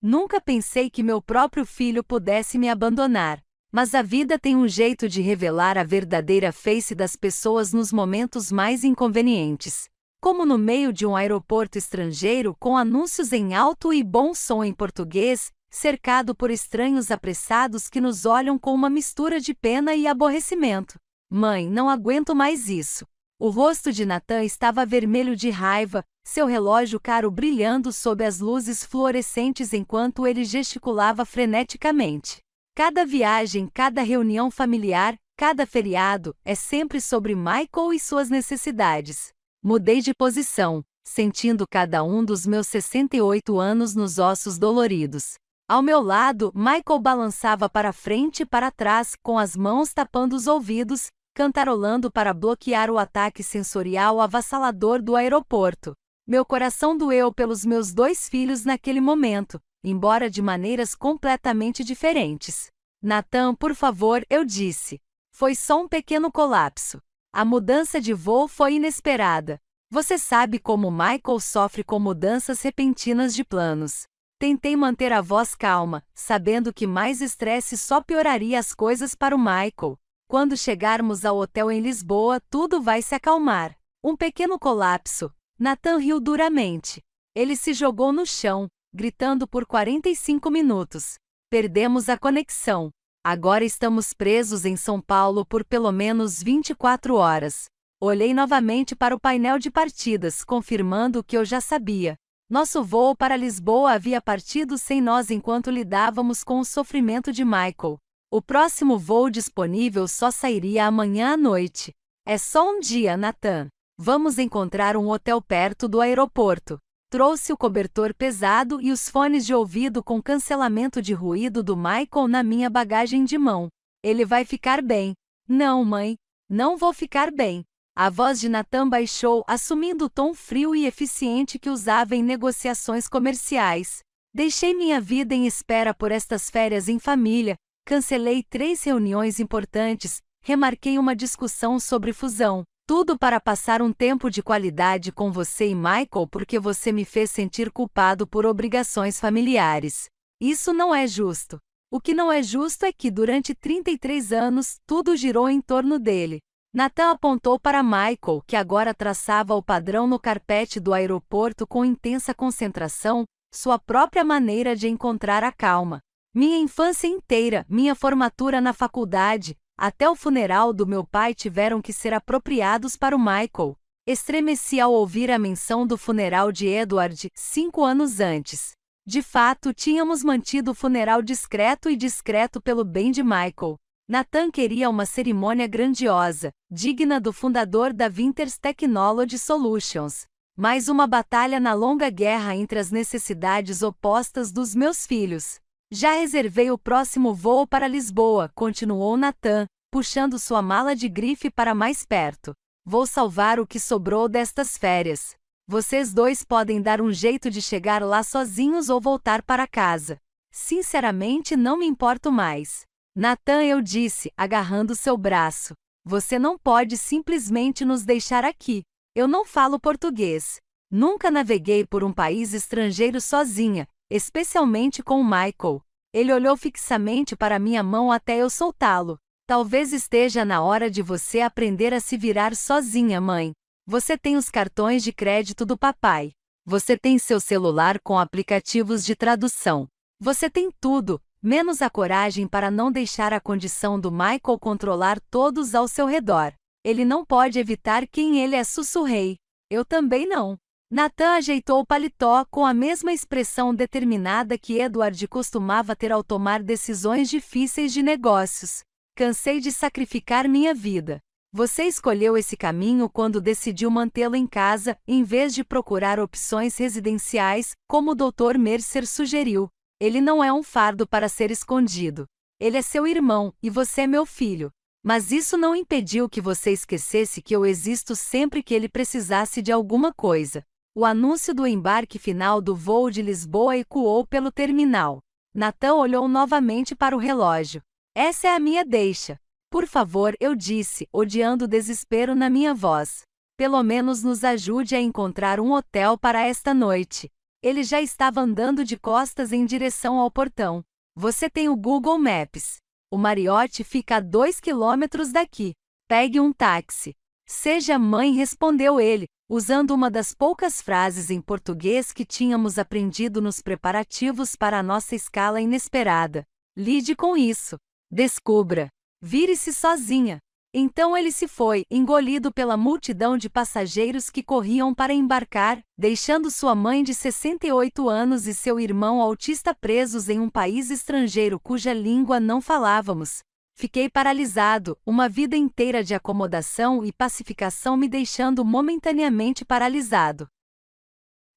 Nunca pensei que meu próprio filho pudesse me abandonar. Mas a vida tem um jeito de revelar a verdadeira face das pessoas nos momentos mais inconvenientes. Como no meio de um aeroporto estrangeiro com anúncios em alto e bom som em português, cercado por estranhos apressados que nos olham com uma mistura de pena e aborrecimento. Mãe, não aguento mais isso. O rosto de Nathan estava vermelho de raiva, seu relógio caro brilhando sob as luzes fluorescentes enquanto ele gesticulava freneticamente. Cada viagem, cada reunião familiar, cada feriado, é sempre sobre Michael e suas necessidades. Mudei de posição, sentindo cada um dos meus 68 anos nos ossos doloridos. Ao meu lado, Michael balançava para frente e para trás, com as mãos tapando os ouvidos, cantarolando para bloquear o ataque sensorial avassalador do aeroporto. Meu coração doeu pelos meus 2 filhos naquele momento, embora de maneiras completamente diferentes. Nathan, por favor, eu disse. Foi só um pequeno colapso. A mudança de voo foi inesperada. Você sabe como Michael sofre com mudanças repentinas de planos. Tentei manter a voz calma, sabendo que mais estresse só pioraria as coisas para o Michael. Quando chegarmos ao hotel em Lisboa, tudo vai se acalmar. Um pequeno colapso. Nathan riu duramente. Ele se jogou no chão, gritando por 45 minutos. Perdemos a conexão. Agora estamos presos em São Paulo por pelo menos 24 horas. Olhei novamente para o painel de partidas, confirmando o que eu já sabia. Nosso voo para Lisboa havia partido sem nós enquanto lidávamos com o sofrimento de Michael. O próximo voo disponível só sairia amanhã à noite. É só um dia, Nathan. Vamos encontrar um hotel perto do aeroporto. Trouxe o cobertor pesado e os fones de ouvido com cancelamento de ruído do Michael na minha bagagem de mão. Ele vai ficar bem. Não, mãe. Não vou ficar bem. A voz de Nathan baixou, assumindo o tom frio e eficiente que usava em negociações comerciais. Deixei minha vida em espera por estas férias em família. Cancelei 3 reuniões importantes, remarquei uma discussão sobre fusão. Tudo para passar um tempo de qualidade com você e Michael porque você me fez sentir culpado por obrigações familiares. Isso não é justo. O que não é justo é que durante 33 anos, tudo girou em torno dele. Nathan apontou para Michael, que agora traçava o padrão no carpete do aeroporto com intensa concentração, sua própria maneira de encontrar a calma. Minha infância inteira, minha formatura na faculdade, até o funeral do meu pai tiveram que ser apropriados para o Michael. Estremeci ao ouvir a menção do funeral de Edward, 5 anos antes. De fato, tínhamos mantido o funeral discreto e discreto pelo bem de Michael. Nathan queria uma cerimônia grandiosa, digna do fundador da Winters Technology Solutions. Mais uma batalha na longa guerra entre as necessidades opostas dos meus filhos. Já reservei o próximo voo para Lisboa, continuou Nathan, puxando sua mala de grife para mais perto. Vou salvar o que sobrou destas férias. Vocês 2 podem dar um jeito de chegar lá sozinhos ou voltar para casa. Sinceramente, não me importo mais. Nathan, eu disse, agarrando seu braço. Você não pode simplesmente nos deixar aqui. Eu não falo português. Nunca naveguei por um país estrangeiro sozinha, especialmente com o Michael. Ele olhou fixamente para minha mão até eu soltá-lo. Talvez esteja na hora de você aprender a se virar sozinha, mãe. Você tem os cartões de crédito do papai. Você tem seu celular com aplicativos de tradução. Você tem tudo, menos a coragem para não deixar a condição do Michael controlar todos ao seu redor. Ele não pode evitar quem ele é, sussurrei. Eu também não. Nathan ajeitou o paletó com a mesma expressão determinada que Edward costumava ter ao tomar decisões difíceis de negócios. Cansei de sacrificar minha vida. Você escolheu esse caminho quando decidiu mantê-lo em casa, em vez de procurar opções residenciais, como o Dr. Mercer sugeriu. Ele não é um fardo para ser escondido. Ele é seu irmão, e você é meu filho. Mas isso não impediu que você esquecesse que eu existo sempre que ele precisasse de alguma coisa. O anúncio do embarque final do voo de Lisboa ecoou pelo terminal. Nathan olhou novamente para o relógio. Essa é a minha deixa. Por favor, eu disse, odiando o desespero na minha voz. Pelo menos nos ajude a encontrar um hotel para esta noite. Ele já estava andando de costas em direção ao portão. Você tem o Google Maps. O Marriott fica a 2 quilômetros daqui. Pegue um táxi. Seja mãe, respondeu ele, usando uma das poucas frases em português que tínhamos aprendido nos preparativos para a nossa escala inesperada. Lide com isso. Descubra. Vire-se sozinha. Então ele se foi, engolido pela multidão de passageiros que corriam para embarcar, deixando sua mãe de 68 anos e seu irmão autista presos em um país estrangeiro cuja língua não falávamos. Fiquei paralisado, uma vida inteira de acomodação e pacificação me deixando momentaneamente paralisado.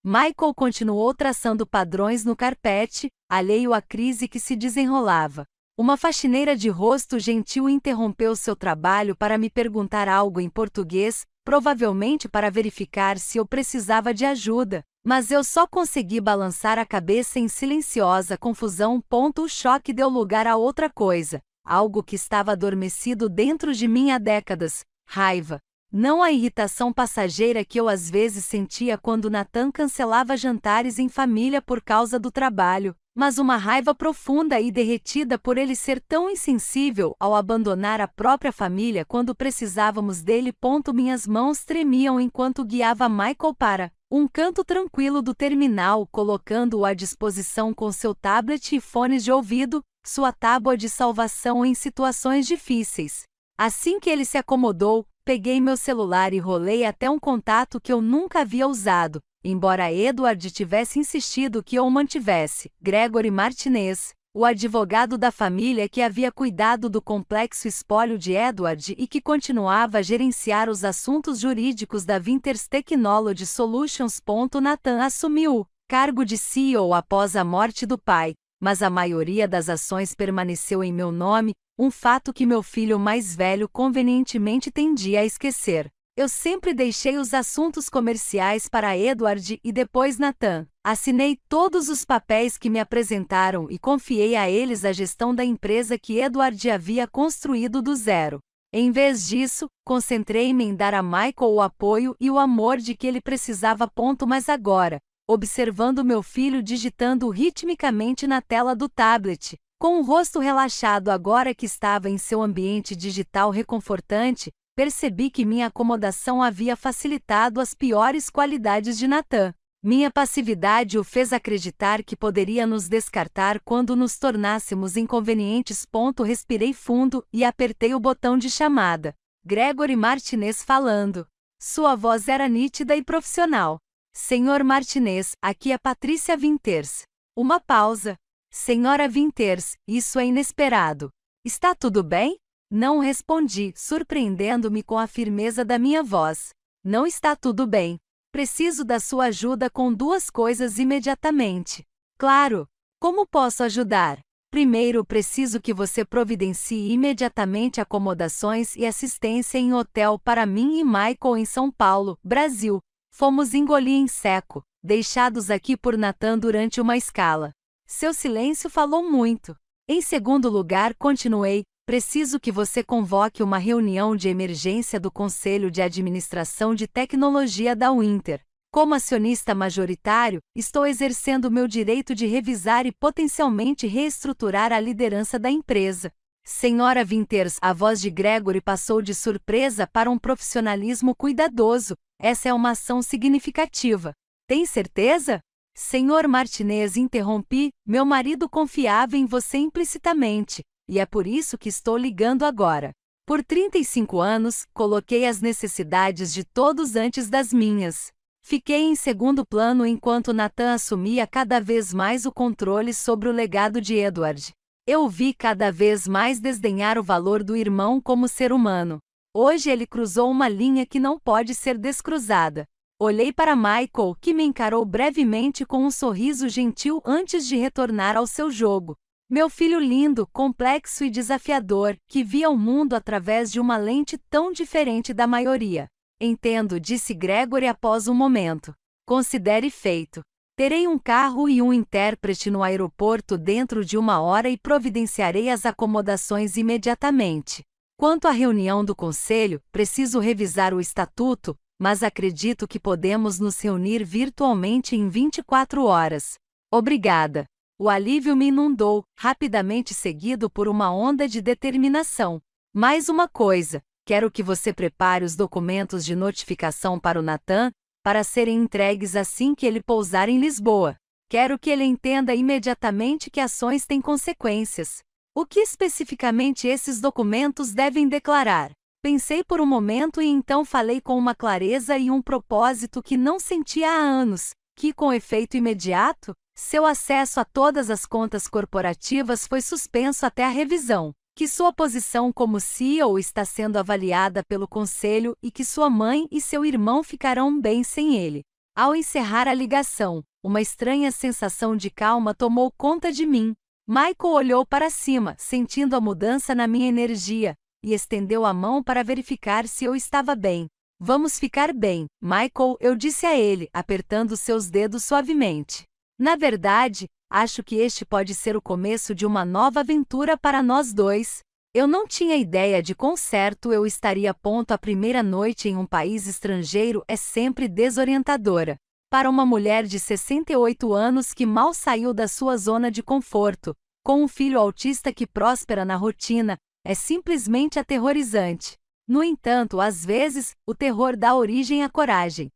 Michael continuou traçando padrões no carpete, alheio à crise que se desenrolava. Uma faxineira de rosto gentil interrompeu seu trabalho para me perguntar algo em português, provavelmente para verificar se eu precisava de ajuda, mas eu só consegui balançar a cabeça em silenciosa confusão. O choque deu lugar a outra coisa, algo que estava adormecido dentro de mim há décadas: raiva. Não a irritação passageira que eu às vezes sentia quando Nathan cancelava jantares em família por causa do trabalho, mas uma raiva profunda e derretida por ele ser tão insensível ao abandonar a própria família quando precisávamos dele. Minhas mãos tremiam enquanto guiava Michael para um canto tranquilo do terminal, colocando-o à disposição com seu tablet e fones de ouvido, sua tábua de salvação em situações difíceis. Assim que ele se acomodou, peguei meu celular e rolei até um contato que eu nunca havia usado, embora Edward tivesse insistido que eu o mantivesse: Gregory Martinez, o advogado da família que havia cuidado do complexo espólio de Edward e que continuava a gerenciar os assuntos jurídicos da Winters Technology Solutions. Nathan assumiu o cargo de CEO após a morte do pai, mas a maioria das ações permaneceu em meu nome, um fato que meu filho mais velho convenientemente tendia a esquecer. Eu sempre deixei os assuntos comerciais para Edward e depois Nathan. Assinei todos os papéis que me apresentaram e confiei a eles a gestão da empresa que Edward havia construído do zero. Em vez disso, concentrei-me em dar a Michael o apoio e o amor de que ele precisava. Mas agora, observando meu filho digitando ritmicamente na tela do tablet, com o rosto relaxado agora que estava em seu ambiente digital reconfortante, percebi que minha acomodação havia facilitado as piores qualidades de Nathan. Minha passividade o fez acreditar que poderia nos descartar quando nos tornássemos inconvenientes. Respirei fundo e apertei o botão de chamada. Gregory Martinez falando. Sua voz era nítida e profissional. Senhor Martinez, aqui é Patrícia Winters. Uma pausa. Senhora Winters, isso é inesperado. Está tudo bem? Não respondi, surpreendendo-me com a firmeza da minha voz. Não está tudo bem. Preciso da sua ajuda com 2 coisas imediatamente. Claro. Como posso ajudar? Primeiro, preciso que você providencie imediatamente acomodações e assistência em hotel para mim e Michael em São Paulo, Brasil. Fomos engolir em seco, deixados aqui por Nathan durante uma escala. Seu silêncio falou muito. Em segundo lugar, continuei, preciso que você convoque uma reunião de emergência do Conselho de Administração de Tecnologia da Winter. Como acionista majoritário, estou exercendo meu direito de revisar e potencialmente reestruturar a liderança da empresa. Senhora Winters, a voz de Gregory passou de surpresa para um profissionalismo cuidadoso. Essa é uma ação significativa. Tem certeza? Senhor Martinez, interrompi, meu marido confiava em você implicitamente, e é por isso que estou ligando agora. Por 35 anos, coloquei as necessidades de todos antes das minhas. Fiquei em segundo plano enquanto Nathan assumia cada vez mais o controle sobre o legado de Edward. Eu o vi cada vez mais desdenhar o valor do irmão como ser humano. Hoje ele cruzou uma linha que não pode ser descruzada. Olhei para Michael, que me encarou brevemente com um sorriso gentil antes de retornar ao seu jogo. Meu filho lindo, complexo e desafiador, que via o mundo através de uma lente tão diferente da maioria. Entendo, disse Gregory após um momento. Considere feito. Terei um carro e um intérprete no aeroporto dentro de 1 hora e providenciarei as acomodações imediatamente. Quanto à reunião do conselho, preciso revisar o estatuto, mas acredito que podemos nos reunir virtualmente em 24 horas. Obrigada. O alívio me inundou, rapidamente seguido por uma onda de determinação. Mais uma coisa, quero que você prepare os documentos de notificação para o Nathan, para serem entregues assim que ele pousar em Lisboa. Quero que ele entenda imediatamente que ações têm consequências. O que especificamente esses documentos devem declarar? Pensei por um momento e então falei com uma clareza e um propósito que não sentia há anos, que com efeito imediato, seu acesso a todas as contas corporativas foi suspenso até a revisão, que sua posição como CEO está sendo avaliada pelo conselho e que sua mãe e seu irmão ficarão bem sem ele. Ao encerrar a ligação, uma estranha sensação de calma tomou conta de mim. Michael olhou para cima, sentindo a mudança na minha energia, e estendeu a mão para verificar se eu estava bem. Vamos ficar bem, Michael, eu disse a ele, apertando seus dedos suavemente. Na verdade, acho que este pode ser o começo de uma nova aventura para nós dois. Eu não tinha ideia de quão certo eu estaria. A primeira noite em um país estrangeiro é sempre desorientadora. Para uma mulher de 68 anos que mal saiu da sua zona de conforto, com um filho autista que prospera na rotina, é simplesmente aterrorizante. No entanto, às vezes, o terror dá origem à coragem.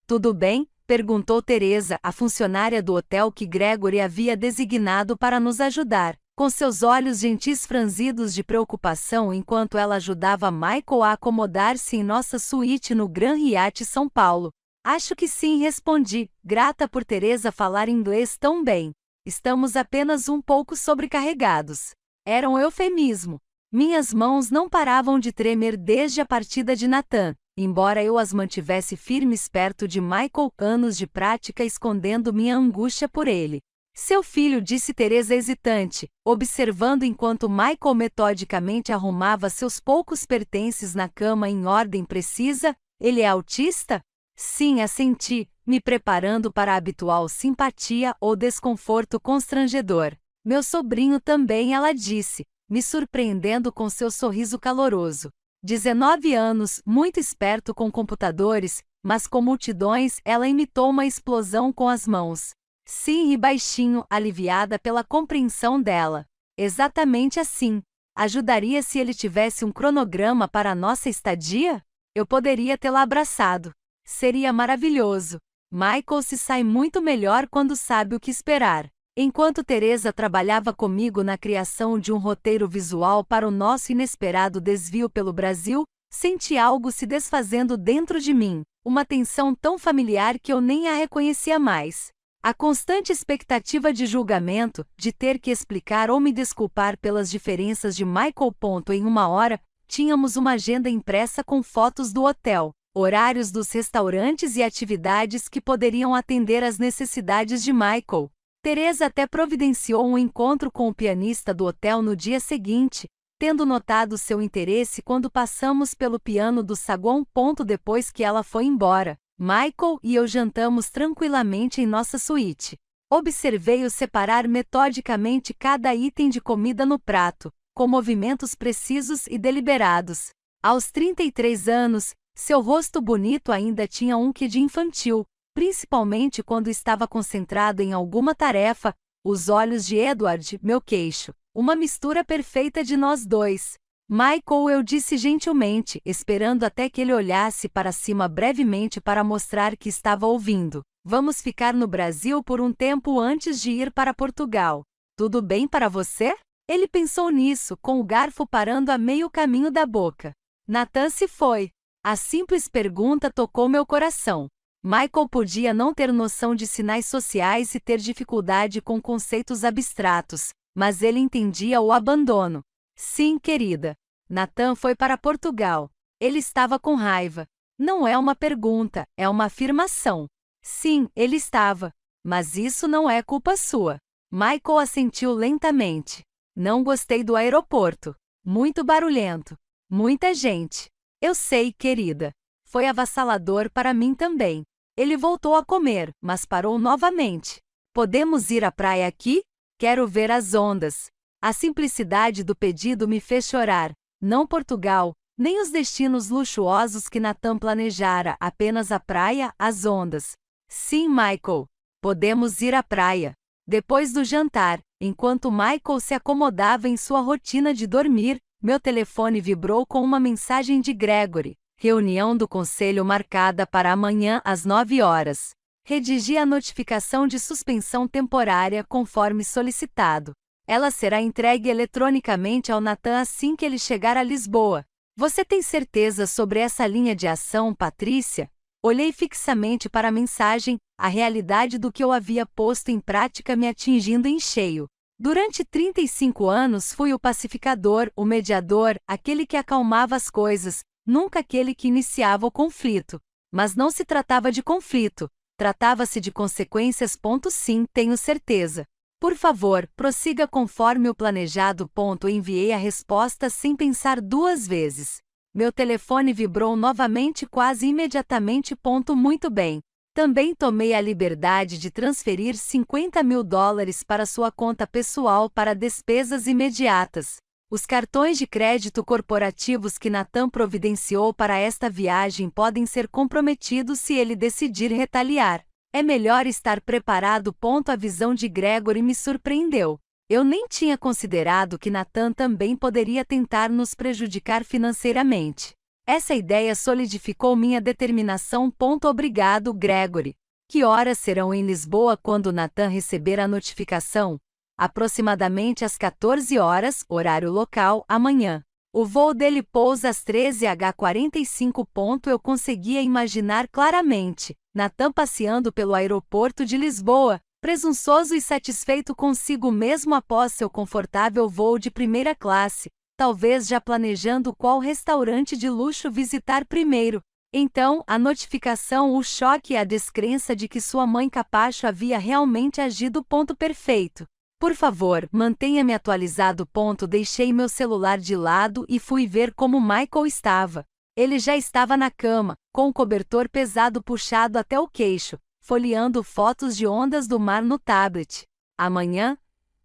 Tudo bem? Perguntou Teresa, a funcionária do hotel que Gregory havia designado para nos ajudar, com seus olhos gentis franzidos de preocupação enquanto ela ajudava Michael a acomodar-se em nossa suíte no Grand Hyatt São Paulo. Acho que sim, respondi, grata por Teresa falar inglês tão bem. Estamos apenas um pouco sobrecarregados. Era um eufemismo. Minhas mãos não paravam de tremer desde a partida de Nathan, embora eu as mantivesse firmes perto de Michael, anos de prática escondendo minha angústia por ele. Seu filho, disse Teresa hesitante, observando enquanto Michael metodicamente arrumava seus poucos pertences na cama em ordem precisa, ele é autista? Sim, assenti, me preparando para a habitual simpatia ou desconforto constrangedor. Meu sobrinho também, ela disse, me surpreendendo com seu sorriso caloroso. 19 anos, muito esperto com computadores, mas com multidões, ela imitou uma explosão com as mãos. Sim, e baixinho, aliviada pela compreensão dela. Exatamente assim. Ajudaria se ele tivesse um cronograma para a nossa estadia? Eu poderia tê-la abraçado. Seria maravilhoso. Michael se sai muito melhor quando sabe o que esperar. Enquanto Teresa trabalhava comigo na criação de um roteiro visual para o nosso inesperado desvio pelo Brasil, senti algo se desfazendo dentro de mim, uma tensão tão familiar que eu nem a reconhecia mais. A constante expectativa de julgamento, de ter que explicar ou me desculpar pelas diferenças de Michael. Em uma hora, tínhamos uma agenda impressa com fotos do hotel, horários dos restaurantes e atividades que poderiam atender às necessidades de Michael. Teresa até providenciou um encontro com o pianista do hotel no dia seguinte, tendo notado seu interesse quando passamos pelo piano do saguão. Depois que ela foi embora, Michael e eu jantamos tranquilamente em nossa suíte. Observei-o separar metodicamente cada item de comida no prato, com movimentos precisos e deliberados. Aos 33 anos, seu rosto bonito ainda tinha um quê de infantil, principalmente quando estava concentrado em alguma tarefa. Os olhos de Edward, meu queixo, uma mistura perfeita de nós dois. Michael, eu disse gentilmente, esperando até que ele olhasse para cima brevemente para mostrar que estava ouvindo. Vamos ficar no Brasil por um tempo antes de ir para Portugal. Tudo bem para você? Ele pensou nisso, com o garfo parando a meio caminho da boca. Nathan se foi. A simples pergunta tocou meu coração. Michael podia não ter noção de sinais sociais e ter dificuldade com conceitos abstratos, mas ele entendia o abandono. Sim, querida. Nathan foi para Portugal. Ele estava com raiva. Não é uma pergunta, é uma afirmação. Sim, ele estava. Mas isso não é culpa sua. Michael assentiu lentamente. Não gostei do aeroporto. Muito barulhento. Muita gente. Eu sei, querida. Foi avassalador para mim também. Ele voltou a comer, mas parou novamente. Podemos ir à praia aqui? Quero ver as ondas. A simplicidade do pedido me fez chorar. Não Portugal, Nem os destinos luxuosos que Nathan planejara, apenas a praia, as ondas. Sim, Michael. Podemos ir à praia. Depois do jantar, enquanto Michael se acomodava em sua rotina de dormir, meu telefone vibrou com uma mensagem de Gregory. Reunião do conselho marcada para amanhã às 9 horas. Redigi a notificação de suspensão temporária conforme solicitado. Ela será entregue eletronicamente ao Nathan assim que ele chegar a Lisboa. Você tem certeza sobre essa linha de ação, Patrícia? Olhei fixamente para a mensagem, a realidade do que eu havia posto em prática me atingindo em cheio. Durante 35 anos fui o pacificador, o mediador, aquele que acalmava as coisas, nunca aquele que iniciava o conflito. Mas não se tratava de conflito, tratava-se de consequências. Sim, tenho certeza. Por favor, prossiga conforme o planejado. Enviei a resposta sem pensar duas vezes. Meu telefone vibrou novamente quase imediatamente. Muito bem. Também tomei a liberdade de transferir $50.000 para sua conta pessoal para despesas imediatas. Os cartões de crédito corporativos que Nathan providenciou para esta viagem podem ser comprometidos se ele decidir retaliar. É melhor estar preparado. A visão de Gregory me surpreendeu. Eu nem tinha considerado que Nathan também poderia tentar nos prejudicar financeiramente. Essa ideia solidificou minha determinação. Obrigado, Gregory. Que horas serão em Lisboa quando Nathan receber a notificação? Aproximadamente às 14 horas, horário local, amanhã. O voo dele pousa às 13h45. Eu conseguia imaginar claramente Nathan passeando pelo aeroporto de Lisboa, presunçoso e satisfeito consigo mesmo após seu confortável voo de primeira classe, talvez já planejando qual restaurante de luxo visitar primeiro. Então, a notificação, o choque e a descrença de que sua mãe capacho havia realmente agido. Perfeito. Por favor, mantenha-me atualizado. Deixei meu celular de lado e fui ver como Michael estava. Ele já estava na cama, com o cobertor pesado puxado até o queixo, folheando fotos de ondas do mar no tablet. Amanhã?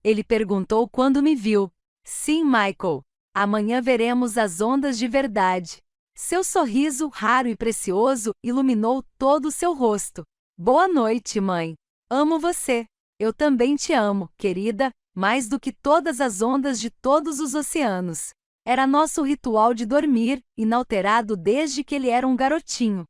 Ele perguntou quando me viu. Sim, Michael. Amanhã veremos as ondas de verdade. Seu sorriso, raro e precioso, iluminou todo o seu rosto. Boa noite, mãe. Amo você. Eu também te amo, querida, mais do que todas as ondas de todos os oceanos. Era nosso ritual de dormir, inalterado desde que ele era um garotinho.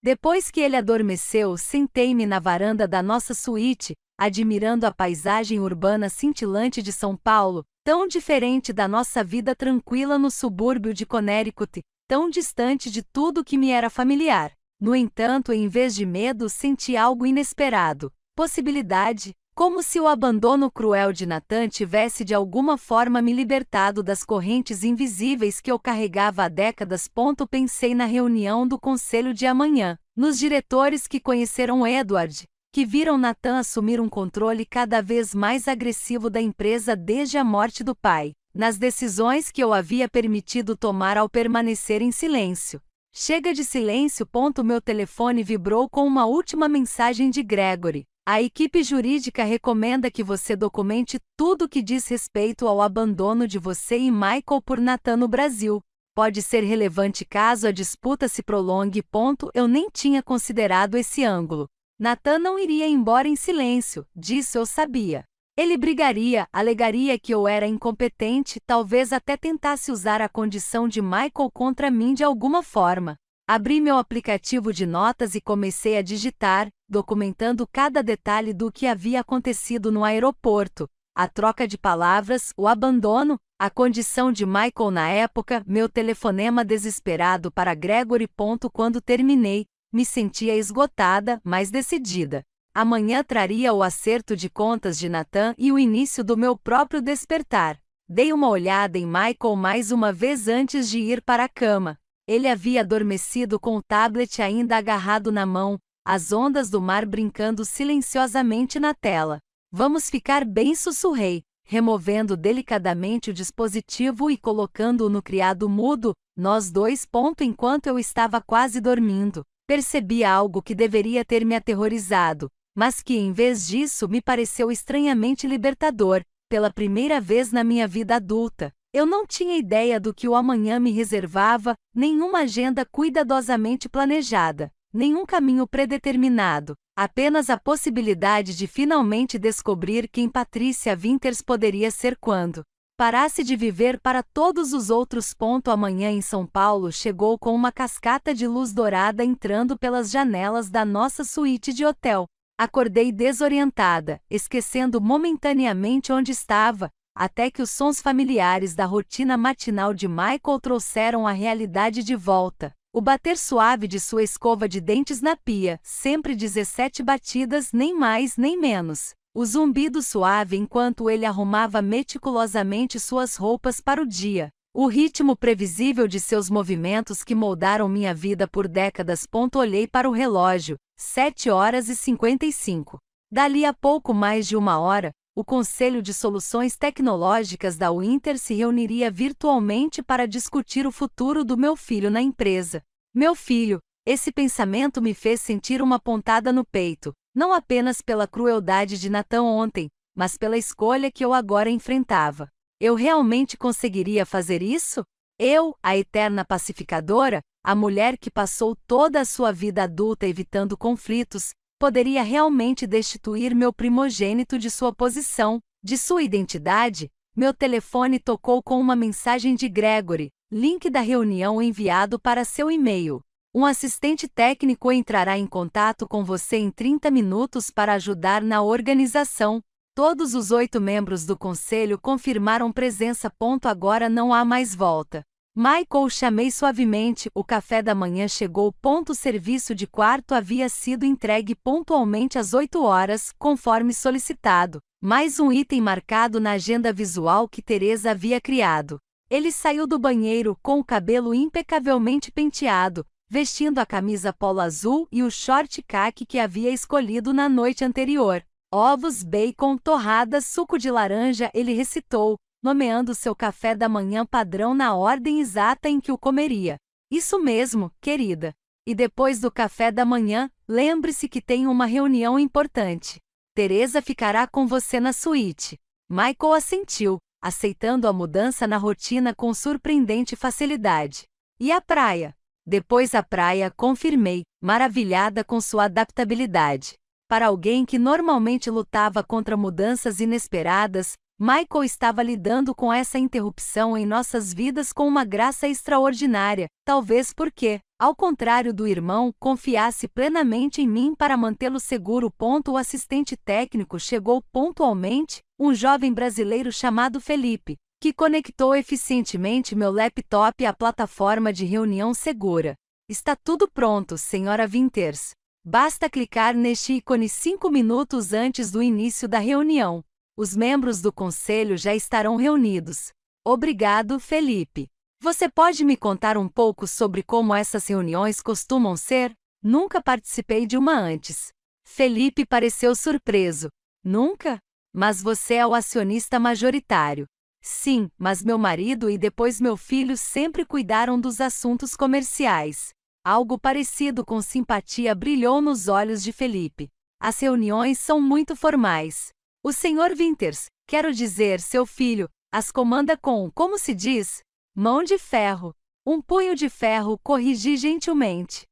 Depois que ele adormeceu, sentei-me na varanda da nossa suíte, admirando a paisagem urbana cintilante de São Paulo, tão diferente da nossa vida tranquila no subúrbio de Connecticut, tão distante de tudo que me era familiar. No entanto, em vez de medo, senti algo inesperado. Possibilidade, como se o abandono cruel de Nathan tivesse de alguma forma me libertado das correntes invisíveis que eu carregava há décadas. Pensei na reunião do conselho de amanhã, nos diretores que conheceram Edward, que viram Nathan assumir um controle cada vez mais agressivo da empresa desde a morte do pai, nas decisões que eu havia permitido tomar ao permanecer em silêncio. Chega de silêncio. Meu telefone vibrou com uma última mensagem de Gregory. A equipe jurídica recomenda que você documente tudo que diz respeito ao abandono de você e Michael por Nathan no Brasil. Pode ser relevante caso a disputa se prolongue. Eu nem tinha considerado esse ângulo. Nathan não iria embora em silêncio, disso eu sabia. Ele brigaria, alegaria que eu era incompetente, talvez até tentasse usar a condição de Michael contra mim de alguma forma. Abri meu aplicativo de notas e comecei a digitar, documentando cada detalhe do que havia acontecido no aeroporto, a troca de palavras, o abandono, a condição de Michael na época, meu telefonema desesperado para Gregory. Quando terminei, me sentia esgotada, mas decidida. Amanhã traria o acerto de contas de Nathan e o início do meu próprio despertar. Dei uma olhada em Michael mais uma vez antes de ir para a cama. Ele havia adormecido com o tablet ainda agarrado na mão, as ondas do mar brincando silenciosamente na tela. Vamos ficar bem, sussurrei, removendo delicadamente o dispositivo e colocando-o no criado mudo, nós dois. Enquanto eu estava quase dormindo, percebi algo que deveria ter me aterrorizado, mas que em vez disso me pareceu estranhamente libertador. Pela primeira vez na minha vida adulta, Eu não tinha ideia do que o amanhã me reservava, nenhuma agenda cuidadosamente planejada, nenhum caminho predeterminado, apenas a possibilidade de finalmente descobrir quem Patrícia Winters poderia ser quando parasse de viver para todos os outros. Amanhã em São Paulo chegou com uma cascata de luz dourada entrando pelas janelas da nossa suíte de hotel. Acordei desorientada, esquecendo momentaneamente onde estava, até que os sons familiares da rotina matinal de Michael trouxeram a realidade de volta. O bater suave de sua escova de dentes na pia, sempre 17 batidas, nem mais nem menos. O zumbido suave enquanto ele arrumava meticulosamente suas roupas para o dia. O ritmo previsível de seus movimentos que moldaram minha vida por décadas. Olhei para o relógio, 7h55. Dali a pouco mais de uma hora, o Conselho de Soluções Tecnológicas da Winter se reuniria virtualmente para discutir o futuro do meu filho na empresa. Meu filho, esse pensamento me fez sentir uma pontada no peito, não apenas pela crueldade de Nathan ontem, mas pela escolha que eu agora enfrentava. Eu realmente conseguiria fazer isso? Eu, a eterna pacificadora, a mulher que passou toda a sua vida adulta evitando conflitos, poderia realmente destituir meu primogênito de sua posição, de sua identidade? Meu telefone tocou com uma mensagem de Gregory, link da reunião enviado para seu e-mail. Um assistente técnico entrará em contato com você em 30 minutos para ajudar na organização. Todos os 8 membros do conselho confirmaram presença. Agora não há mais volta. Michael, chamei suavemente. O café da manhã chegou. O serviço de quarto havia sido entregue pontualmente às 8 horas, conforme solicitado. Mais um item marcado na agenda visual que Teresa havia criado. Ele saiu do banheiro com o cabelo impecavelmente penteado, vestindo a camisa polo azul e o short caqui que havia escolhido na noite anterior. Ovos, bacon, torradas, suco de laranja, ele recitou, nomeando seu café da manhã padrão na ordem exata em que o comeria. Isso mesmo, querida. E depois do café da manhã, lembre-se que tem uma reunião importante. Teresa ficará com você na suíte. Michael assentiu, aceitando a mudança na rotina com surpreendente facilidade. E a praia? Depois a praia, confirmei, maravilhada com sua adaptabilidade. Para alguém que normalmente lutava contra mudanças inesperadas, Michael estava lidando com essa interrupção em nossas vidas com uma graça extraordinária, talvez porque, ao contrário do irmão, confiasse plenamente em mim para mantê-lo seguro. O assistente técnico chegou pontualmente, um jovem brasileiro chamado Felipe, que conectou eficientemente meu laptop à plataforma de reunião segura. Está tudo pronto, Sra. Winters. Basta clicar neste ícone 5 minutos antes do início da reunião. Os membros do conselho já estarão reunidos. Obrigado, Felipe. Você pode me contar um pouco sobre como essas reuniões costumam ser? Nunca participei de uma antes. Felipe pareceu surpreso. Nunca? Mas você é o acionista majoritário. Sim, mas meu marido e depois meu filho sempre cuidaram dos assuntos comerciais. Algo parecido com simpatia brilhou nos olhos de Felipe. As reuniões são muito formais. O Sr. Winters, quero dizer seu filho, as comanda com, como se diz? Mão de ferro. Um punho de ferro, corrigi gentilmente.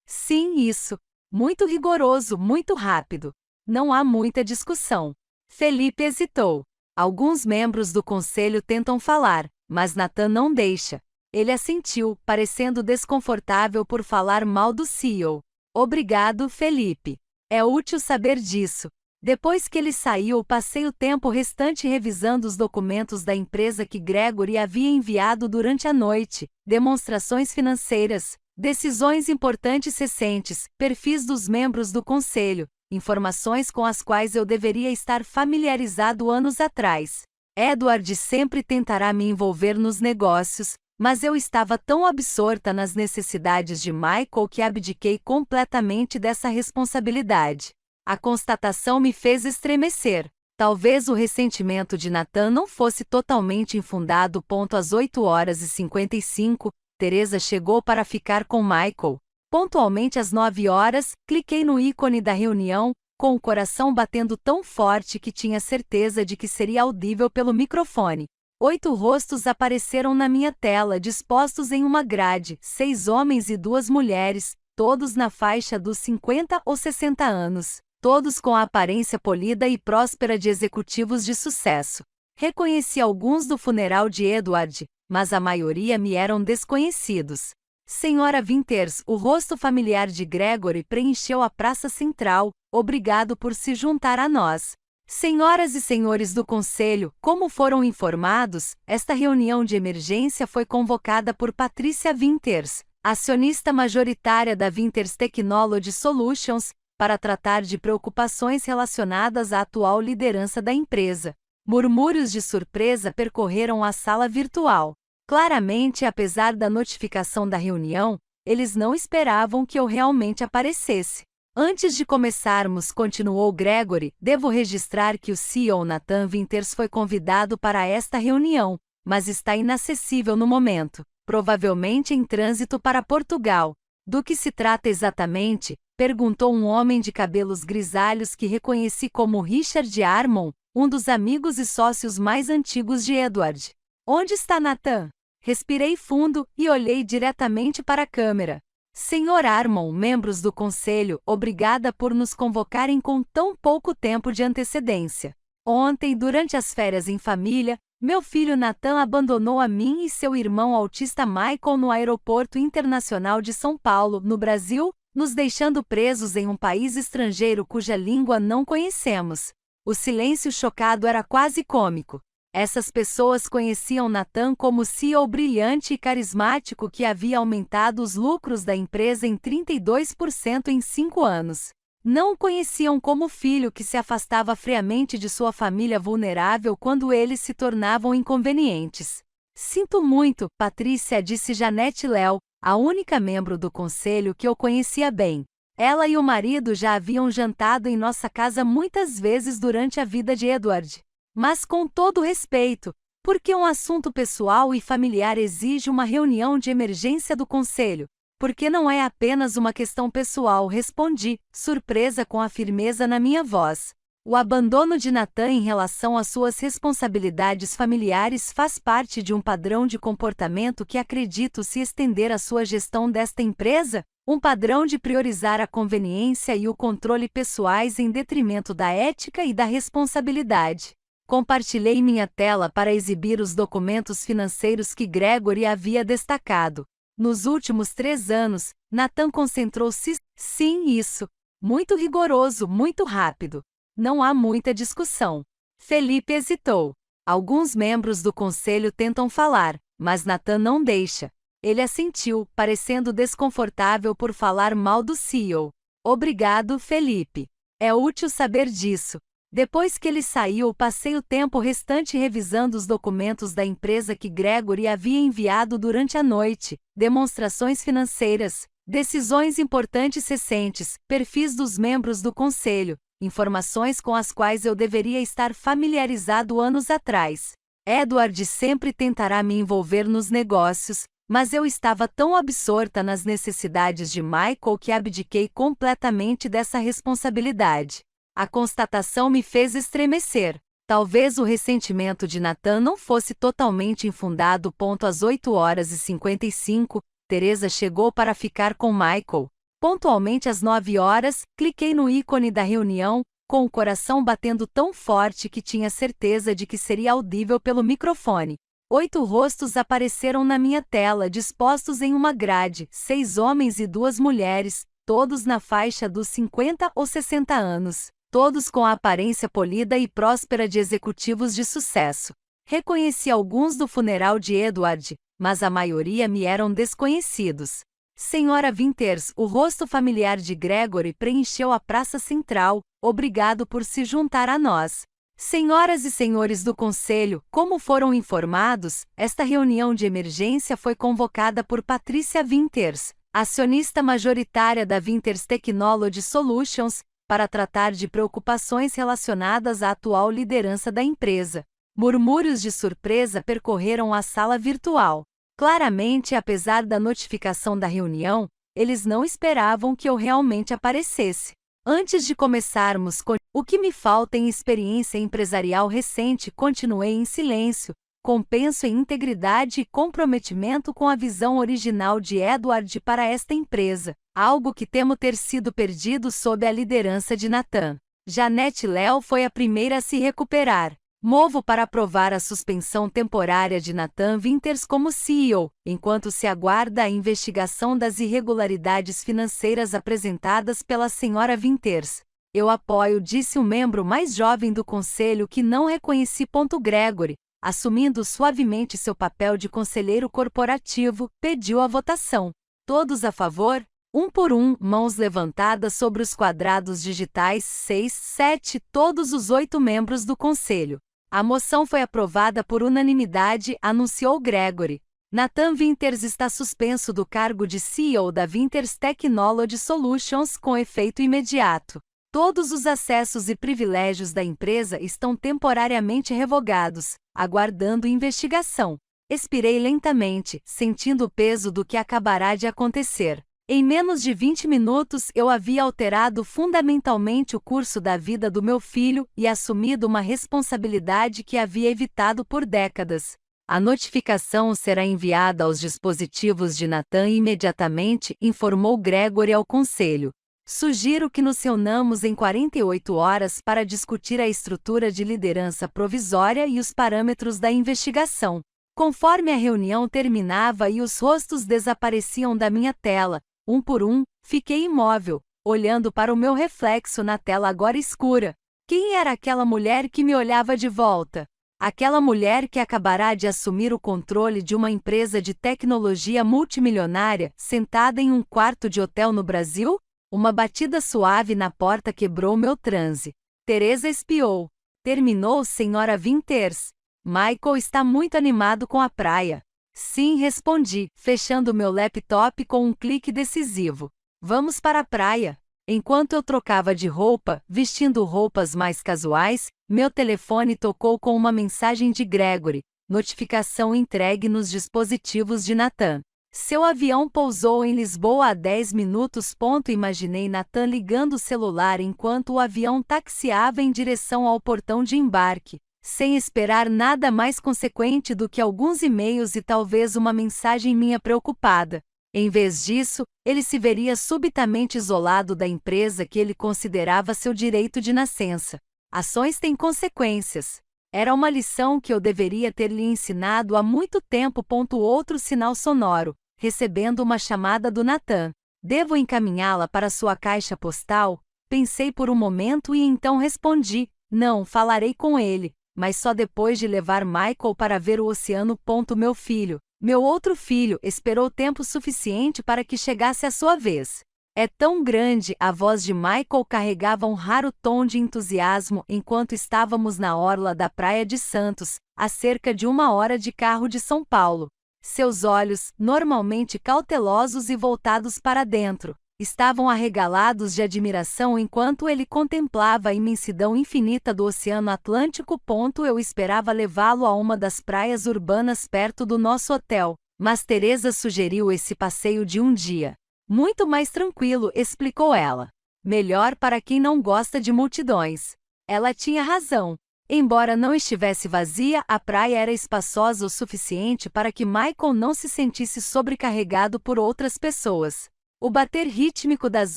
Sim, isso. Muito rigoroso, muito rápido. Não há muita discussão. Felipe hesitou. Alguns membros do conselho tentam falar, mas Nathan não deixa. Ele assentiu, parecendo desconfortável por falar mal do CEO. Obrigado, Felipe. É útil saber disso. Depois que ele saiu, passei o tempo restante revisando os documentos da empresa que Gregory havia enviado durante a noite, demonstrações financeiras, decisões importantes recentes, perfis dos membros do conselho, informações com as quais eu deveria estar familiarizado anos atrás. Edward sempre tentará me envolver nos negócios, mas eu estava tão absorta nas necessidades de Michael que abdiquei completamente dessa responsabilidade. A constatação me fez estremecer. Talvez o ressentimento de Nathan não fosse totalmente infundado. Às 8h55, Teresa chegou para ficar com Michael. Pontualmente às 9 horas, cliquei no ícone da reunião, com o coração batendo tão forte que tinha certeza de que seria audível pelo microfone. 8 rostos apareceram na minha tela dispostos em uma grade, 6 homens e 2 mulheres, todos na faixa dos 50 ou 60 anos, todos com a aparência polida e próspera de executivos de sucesso. Reconheci alguns do funeral de Edward, mas a maioria me eram desconhecidos. Senhora Winters, o rosto familiar de Gregory preencheu a praça central, obrigado por se juntar a nós. Senhoras e senhores do Conselho, como foram informados, esta reunião de emergência foi convocada por Patrícia Winters, acionista majoritária da Winters Technology Solutions, para tratar de preocupações relacionadas à atual liderança da empresa. Murmúrios de surpresa percorreram a sala virtual. Claramente, apesar da notificação da reunião, eles não esperavam que eu realmente aparecesse. Antes de começarmos, continuou Gregory, devo registrar que o CEO Nathan Winters foi convidado para esta reunião, mas está inacessível no momento, provavelmente em trânsito para Portugal. Do que se trata exatamente? Perguntou um homem de cabelos grisalhos que reconheci como Richard Harmon, um dos amigos e sócios mais antigos de Edward. Onde está Nathan? Respirei fundo e olhei diretamente para a câmera. Senhor Harmon, membros do conselho, obrigada por nos convocarem com tão pouco tempo de antecedência. Ontem, durante as férias em família, meu filho Nathan abandonou a mim e seu irmão autista Michael no Aeroporto Internacional de São Paulo, no Brasil, nos deixando presos em um país estrangeiro cuja língua não conhecemos. O silêncio chocado era quase cômico. Essas pessoas conheciam Nathan como CEO brilhante e carismático que havia aumentado os lucros da empresa em 32% em 5 anos. Não o conheciam como filho que se afastava friamente de sua família vulnerável quando eles se tornavam inconvenientes. Sinto muito, Patrícia, disse Janete Léo, a única membro do conselho que eu conhecia bem. Ela e o marido já haviam jantado em nossa casa muitas vezes durante a vida de Edward. Mas com todo respeito, porque um assunto pessoal e familiar exige uma reunião de emergência do conselho? Porque não é apenas uma questão pessoal, respondi, surpresa com a firmeza na minha voz. O abandono de Nathan em relação às suas responsabilidades familiares faz parte de um padrão de comportamento que acredito se estender à sua gestão desta empresa? Um padrão de priorizar a conveniência e o controle pessoais em detrimento da ética e da responsabilidade. Compartilhei minha tela para exibir os documentos financeiros que Gregory havia destacado. Nos últimos 3 anos, Nathan concentrou-se. Sim, isso. Muito rigoroso, muito rápido. Não há muita discussão. Felipe hesitou. Alguns membros do conselho tentam falar, mas Nathan não deixa. Ele assentiu, parecendo desconfortável por falar mal do CEO. Obrigado, Felipe. É útil saber disso. Depois que ele saiu, passei o tempo restante revisando os documentos da empresa que Gregory havia enviado durante a noite, demonstrações financeiras, decisões importantes recentes, perfis dos membros do conselho, informações com as quais eu deveria estar familiarizado anos atrás. Edward sempre tentará me envolver nos negócios, mas eu estava tão absorta nas necessidades de Michael que abdiquei completamente dessa responsabilidade. A constatação me fez estremecer. Talvez o ressentimento de Nathan não fosse totalmente infundado. Às 8h55, Teresa chegou para ficar com Michael. Pontualmente às 9h, cliquei no ícone da reunião, com o coração batendo tão forte que tinha certeza de que seria audível pelo microfone. 8 rostos apareceram na minha tela dispostos em uma grade, 6 homens e 2 mulheres, todos na faixa dos 50 ou 60 anos. Todos com a aparência polida e próspera de executivos de sucesso. Reconheci alguns do funeral de Edward, mas a maioria me eram desconhecidos. Senhora Winters, o rosto familiar de Gregory preencheu a praça central, obrigado por se juntar a nós. Senhoras e senhores do conselho, como foram informados, esta reunião de emergência foi convocada por Patrícia Winters, acionista majoritária da Winters Technology Solutions, para tratar de preocupações relacionadas à atual liderança da empresa. Murmúrios de surpresa percorreram a sala virtual. Claramente, apesar da notificação da reunião, eles não esperavam que eu realmente aparecesse. Antes de começarmos, o que me falta em experiência empresarial recente, continuei em silêncio, compenso em integridade e comprometimento com a visão original de Edward para esta empresa, algo que temo ter sido perdido sob a liderança de Nathan. Janet Leal foi a primeira a se recuperar. Movo para aprovar a suspensão temporária de Nathan Winters como CEO, enquanto se aguarda a investigação das irregularidades financeiras apresentadas pela Sra. Winters. Eu apoio, disse o membro mais jovem do conselho que não reconheci. Gregory, assumindo suavemente seu papel de conselheiro corporativo, pediu a votação. Todos a favor? Um por um, mãos levantadas sobre os quadrados digitais 6, 7, todos os 8 membros do conselho. A moção foi aprovada por unanimidade, anunciou Gregory. Nathan Winters está suspenso do cargo de CEO da Winters Technology Solutions com efeito imediato. Todos os acessos e privilégios da empresa estão temporariamente revogados, aguardando investigação. Expirei lentamente, sentindo o peso do que acabará de acontecer. Em menos de 20 minutos eu havia alterado fundamentalmente o curso da vida do meu filho e assumido uma responsabilidade que havia evitado por décadas. A notificação será enviada aos dispositivos de Nathan imediatamente, informou Gregory ao conselho. Sugiro que nos reunamos em 48 horas para discutir a estrutura de liderança provisória e os parâmetros da investigação. Conforme a reunião terminava e os rostos desapareciam da minha tela, um por um, fiquei imóvel, olhando para o meu reflexo na tela agora escura. Quem era aquela mulher que me olhava de volta? Aquela mulher que acabará de assumir o controle de uma empresa de tecnologia multimilionária, sentada em um quarto de hotel no Brasil? Uma batida suave na porta quebrou meu transe. Teresa espiou. Terminou, Sra. Winters. Michael está muito animado com a praia. Sim, respondi, fechando meu laptop com um clique decisivo. Vamos para a praia. Enquanto eu trocava de roupa, vestindo roupas mais casuais, meu telefone tocou com uma mensagem de Gregory. Notificação entregue nos dispositivos de Nathan. Seu avião pousou em Lisboa há 10 minutos. Imaginei Nathan ligando o celular enquanto o avião taxiava em direção ao portão de embarque, sem esperar nada mais consequente do que alguns e-mails e talvez uma mensagem minha preocupada. Em vez disso, ele se veria subitamente isolado da empresa que ele considerava seu direito de nascença. Ações têm consequências. Era uma lição que eu deveria ter lhe ensinado há muito tempo. Outro sinal sonoro, recebendo uma chamada do Nathan. Devo encaminhá-la para sua caixa postal? Pensei por um momento e então respondi, não, falarei com ele, mas só depois de levar Michael para ver o oceano. Meu filho, meu outro filho, esperou tempo suficiente para que chegasse a sua vez. É tão grande, a voz de Michael carregava um raro tom de entusiasmo enquanto estávamos na orla da Praia de Santos, a cerca de 1 hora de carro de São Paulo. Seus olhos, normalmente cautelosos e voltados para dentro, estavam arregalados de admiração enquanto ele contemplava a imensidão infinita do Oceano Atlântico. Eu esperava levá-lo a uma das praias urbanas perto do nosso hotel, mas Teresa sugeriu esse passeio de um dia. Muito mais tranquilo, explicou ela. Melhor para quem não gosta de multidões. Ela tinha razão. Embora não estivesse vazia, a praia era espaçosa o suficiente para que Michael não se sentisse sobrecarregado por outras pessoas. O bater rítmico das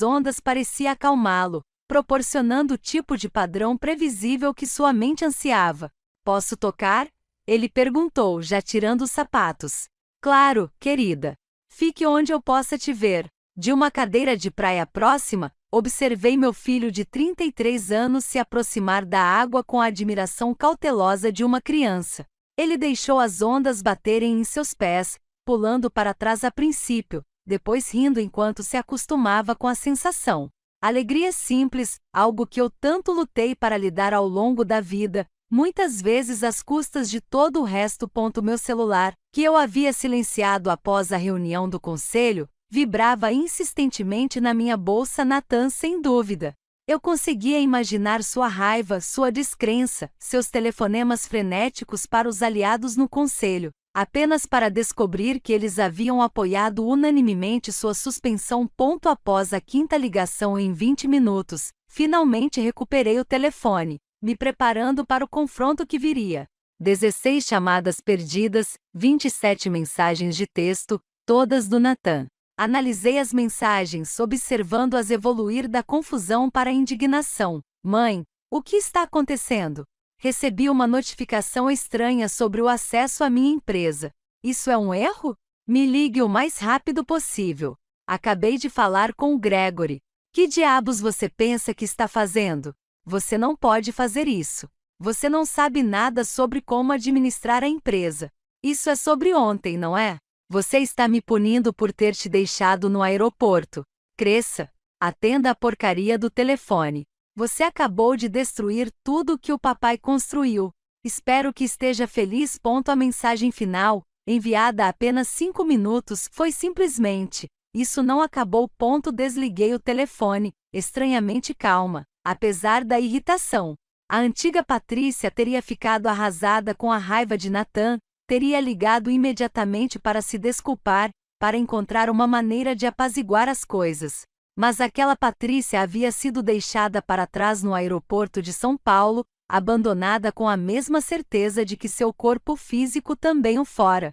ondas parecia acalmá-lo, proporcionando o tipo de padrão previsível que sua mente ansiava. Posso tocar? Ele perguntou, já tirando os sapatos. Claro, querida. Fique onde eu possa te ver. De uma cadeira de praia próxima, observei meu filho de 33 anos se aproximar da água com a admiração cautelosa de uma criança. Ele deixou as ondas baterem em seus pés, pulando para trás a princípio, depois rindo enquanto se acostumava com a sensação. Alegria simples, algo que eu tanto lutei para lhe dar ao longo da vida, muitas vezes às custas de todo o resto. Meu celular, que eu havia silenciado após a reunião do conselho, vibrava insistentemente na minha bolsa. Nathan, sem dúvida. Eu conseguia imaginar sua raiva, sua descrença, seus telefonemas frenéticos para os aliados no conselho, apenas para descobrir que eles haviam apoiado unanimemente sua suspensão. Após a 5ª ligação em 20 minutos, finalmente recuperei o telefone, me preparando para o confronto que viria. 16 chamadas perdidas, 27 mensagens de texto, todas do Nathan. Analisei as mensagens, observando-as evoluir da confusão para a indignação. Mãe, o que está acontecendo? Recebi uma notificação estranha sobre o acesso à minha empresa. Isso é um erro? Me ligue o mais rápido possível. Acabei de falar com o Gregory. Que diabos você pensa que está fazendo? Você não pode fazer isso. Você não sabe nada sobre como administrar a empresa. Isso é sobre ontem, não é? Você está me punindo por ter te deixado no aeroporto. Cresça. Atenda a porcaria do telefone. Você acabou de destruir tudo que o papai construiu. Espero que esteja feliz. A mensagem final, enviada há apenas 5 minutos, foi simplesmente: isso não acabou. Desliguei o telefone, estranhamente calma, apesar da irritação. A antiga Patrícia teria ficado arrasada com a raiva de Nathan, teria ligado imediatamente para se desculpar, para encontrar uma maneira de apaziguar as coisas. Mas aquela Patrícia havia sido deixada para trás no aeroporto de São Paulo, abandonada com a mesma certeza de que seu corpo físico também o fora.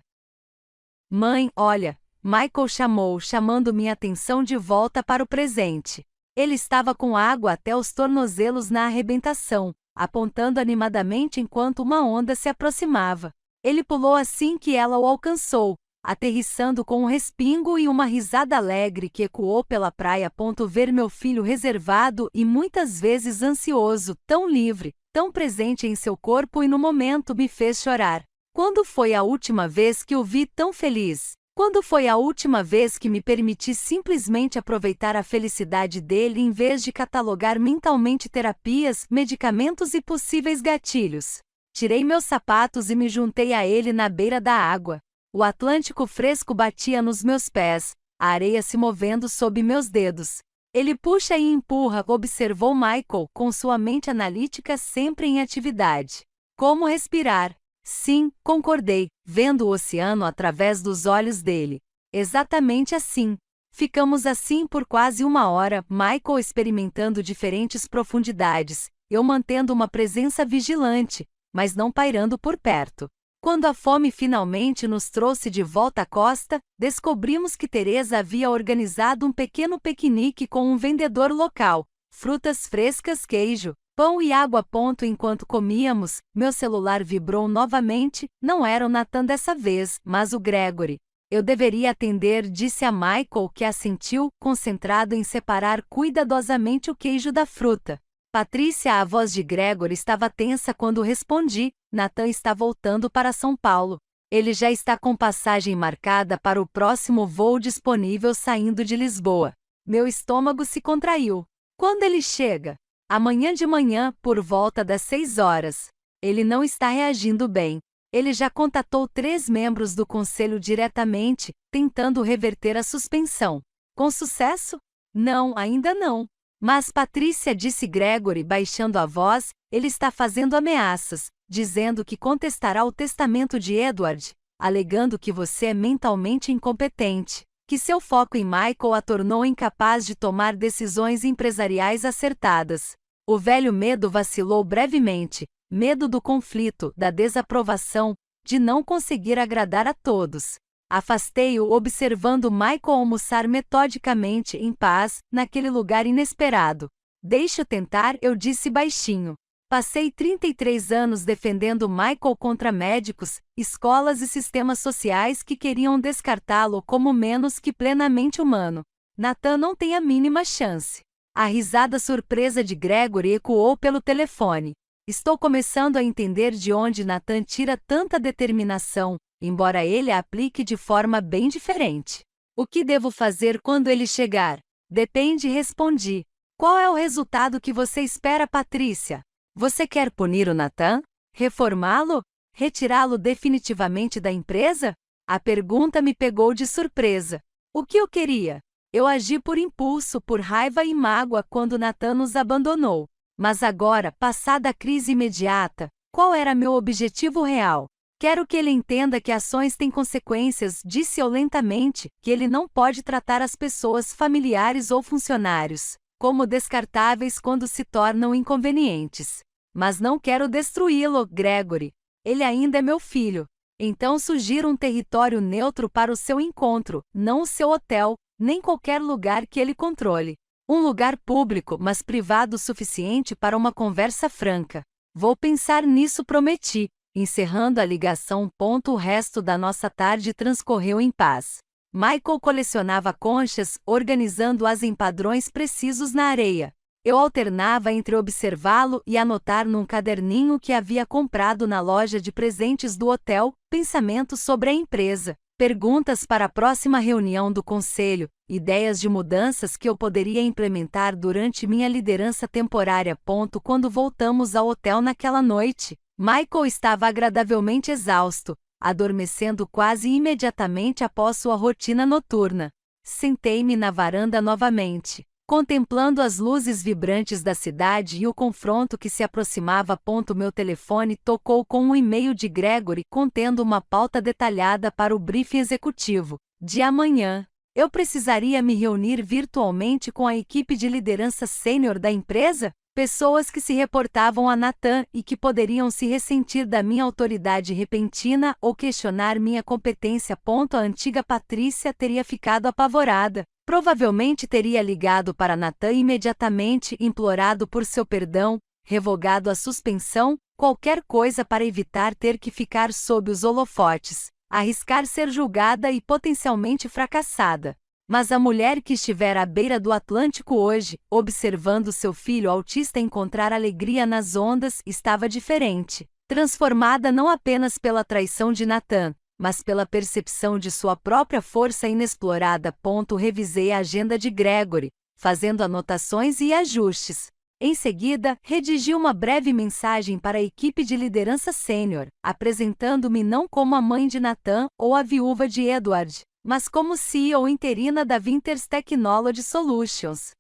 Mãe, olha, Michael chamou, chamando minha atenção de volta para o presente. Ele estava com água até os tornozelos na arrebentação, apontando animadamente enquanto uma onda se aproximava. Ele pulou assim que ela o alcançou, aterrissando com um respingo e uma risada alegre que ecoou pela praia. Ver meu filho reservado e muitas vezes ansioso, tão livre, tão presente em seu corpo e no momento me fez chorar. Quando foi a última vez que o vi tão feliz? Quando foi a última vez que me permiti simplesmente aproveitar a felicidade dele em vez de catalogar mentalmente terapias, medicamentos e possíveis gatilhos? Tirei meus sapatos e me juntei a ele na beira da água. O Atlântico fresco batia nos meus pés, a areia se movendo sob meus dedos. Ele puxa e empurra, observou Michael, com sua mente analítica sempre em atividade. Como respirar? Sim, concordei, vendo o oceano através dos olhos dele. Exatamente assim. Ficamos assim por quase 1 hora, Michael experimentando diferentes profundidades, eu mantendo uma presença vigilante, mas não pairando por perto. Quando a fome finalmente nos trouxe de volta à costa, descobrimos que Teresa havia organizado um pequeno piquenique com um vendedor local, frutas frescas, queijo, pão e água. Enquanto comíamos, meu celular vibrou novamente. Não era o Nathan dessa vez, mas o Gregory. Eu deveria atender, disse a Michael, que assentiu, concentrado em separar cuidadosamente o queijo da fruta. Patrícia, a voz de Gregory estava tensa quando respondi. Nathan está voltando para São Paulo. Ele já está com passagem marcada para o próximo voo disponível saindo de Lisboa. Meu estômago se contraiu. Quando ele chega? Amanhã de manhã, por volta das 6 horas. Ele não está reagindo bem. Ele já contatou 3 membros do conselho diretamente, tentando reverter a suspensão. Com sucesso? Não, ainda não. Mas Patrícia, disse Gregory baixando a voz, ele está fazendo ameaças, dizendo que contestará o testamento de Edward, alegando que você é mentalmente incompetente, que seu foco em Michael a tornou incapaz de tomar decisões empresariais acertadas. O velho medo vacilou brevemente, medo do conflito, da desaprovação, de não conseguir agradar a todos. Afastei-o observando Michael almoçar metodicamente em paz, naquele lugar inesperado. Deixe-o tentar, eu disse baixinho. Passei 33 anos defendendo Michael contra médicos, escolas e sistemas sociais que queriam descartá-lo como menos que plenamente humano. Nathan não tem a mínima chance. A risada surpresa de Gregory ecoou pelo telefone. Estou começando a entender de onde Nathan tira tanta determinação, embora ele a aplique de forma bem diferente. O que devo fazer quando ele chegar? Depende, respondi. Qual é o resultado que você espera, Patrícia? Você quer punir o Nathan? Reformá-lo? Retirá-lo definitivamente da empresa? A pergunta me pegou de surpresa. O que eu queria? Eu agi por impulso, por raiva e mágoa quando Nathan nos abandonou. Mas agora, passada a crise imediata, qual era meu objetivo real? Quero que ele entenda que ações têm consequências, disse eu lentamente, que ele não pode tratar as pessoas familiares ou funcionários como descartáveis quando se tornam inconvenientes. Mas não quero destruí-lo, Gregory. Ele ainda é meu filho. Então sugiro um território neutro para o seu encontro, não o seu hotel, nem qualquer lugar que ele controle. Um lugar público, mas privado o suficiente para uma conversa franca. Vou pensar nisso, prometi. Encerrando a ligação. O resto da nossa tarde transcorreu em paz. Michael colecionava conchas, organizando-as em padrões precisos na areia. Eu alternava entre observá-lo e anotar num caderninho que havia comprado na loja de presentes do hotel, pensamentos sobre a empresa, perguntas para a próxima reunião do conselho, ideias de mudanças que eu poderia implementar durante minha liderança temporária. Quando voltamos ao hotel naquela noite, Michael estava agradavelmente exausto, adormecendo quase imediatamente após sua rotina noturna. Sentei-me na varanda novamente, contemplando as luzes vibrantes da cidade e o confronto que se aproximava. Meu telefone tocou com um e-mail de Gregory contendo uma pauta detalhada para o briefing executivo de amanhã. Eu precisaria me reunir virtualmente com a equipe de liderança sênior da empresa? Pessoas que se reportavam a Nathan e que poderiam se ressentir da minha autoridade repentina ou questionar minha competência. A antiga Patrícia teria ficado apavorada. Provavelmente teria ligado para Nathan imediatamente, implorado por seu perdão, revogado a suspensão, qualquer coisa para evitar ter que ficar sob os holofotes, arriscar ser julgada e potencialmente fracassada. Mas a mulher que estivera à beira do Atlântico hoje, observando seu filho autista encontrar alegria nas ondas, estava diferente, transformada não apenas pela traição de Nathan, mas pela percepção de sua própria força inexplorada. Revisei a agenda de Gregory, fazendo anotações e ajustes. Em seguida, redigi uma breve mensagem para a equipe de liderança sênior, apresentando-me não como a mãe de Nathan ou a viúva de Edward, mas como CEO interina da Winters Technology Solutions.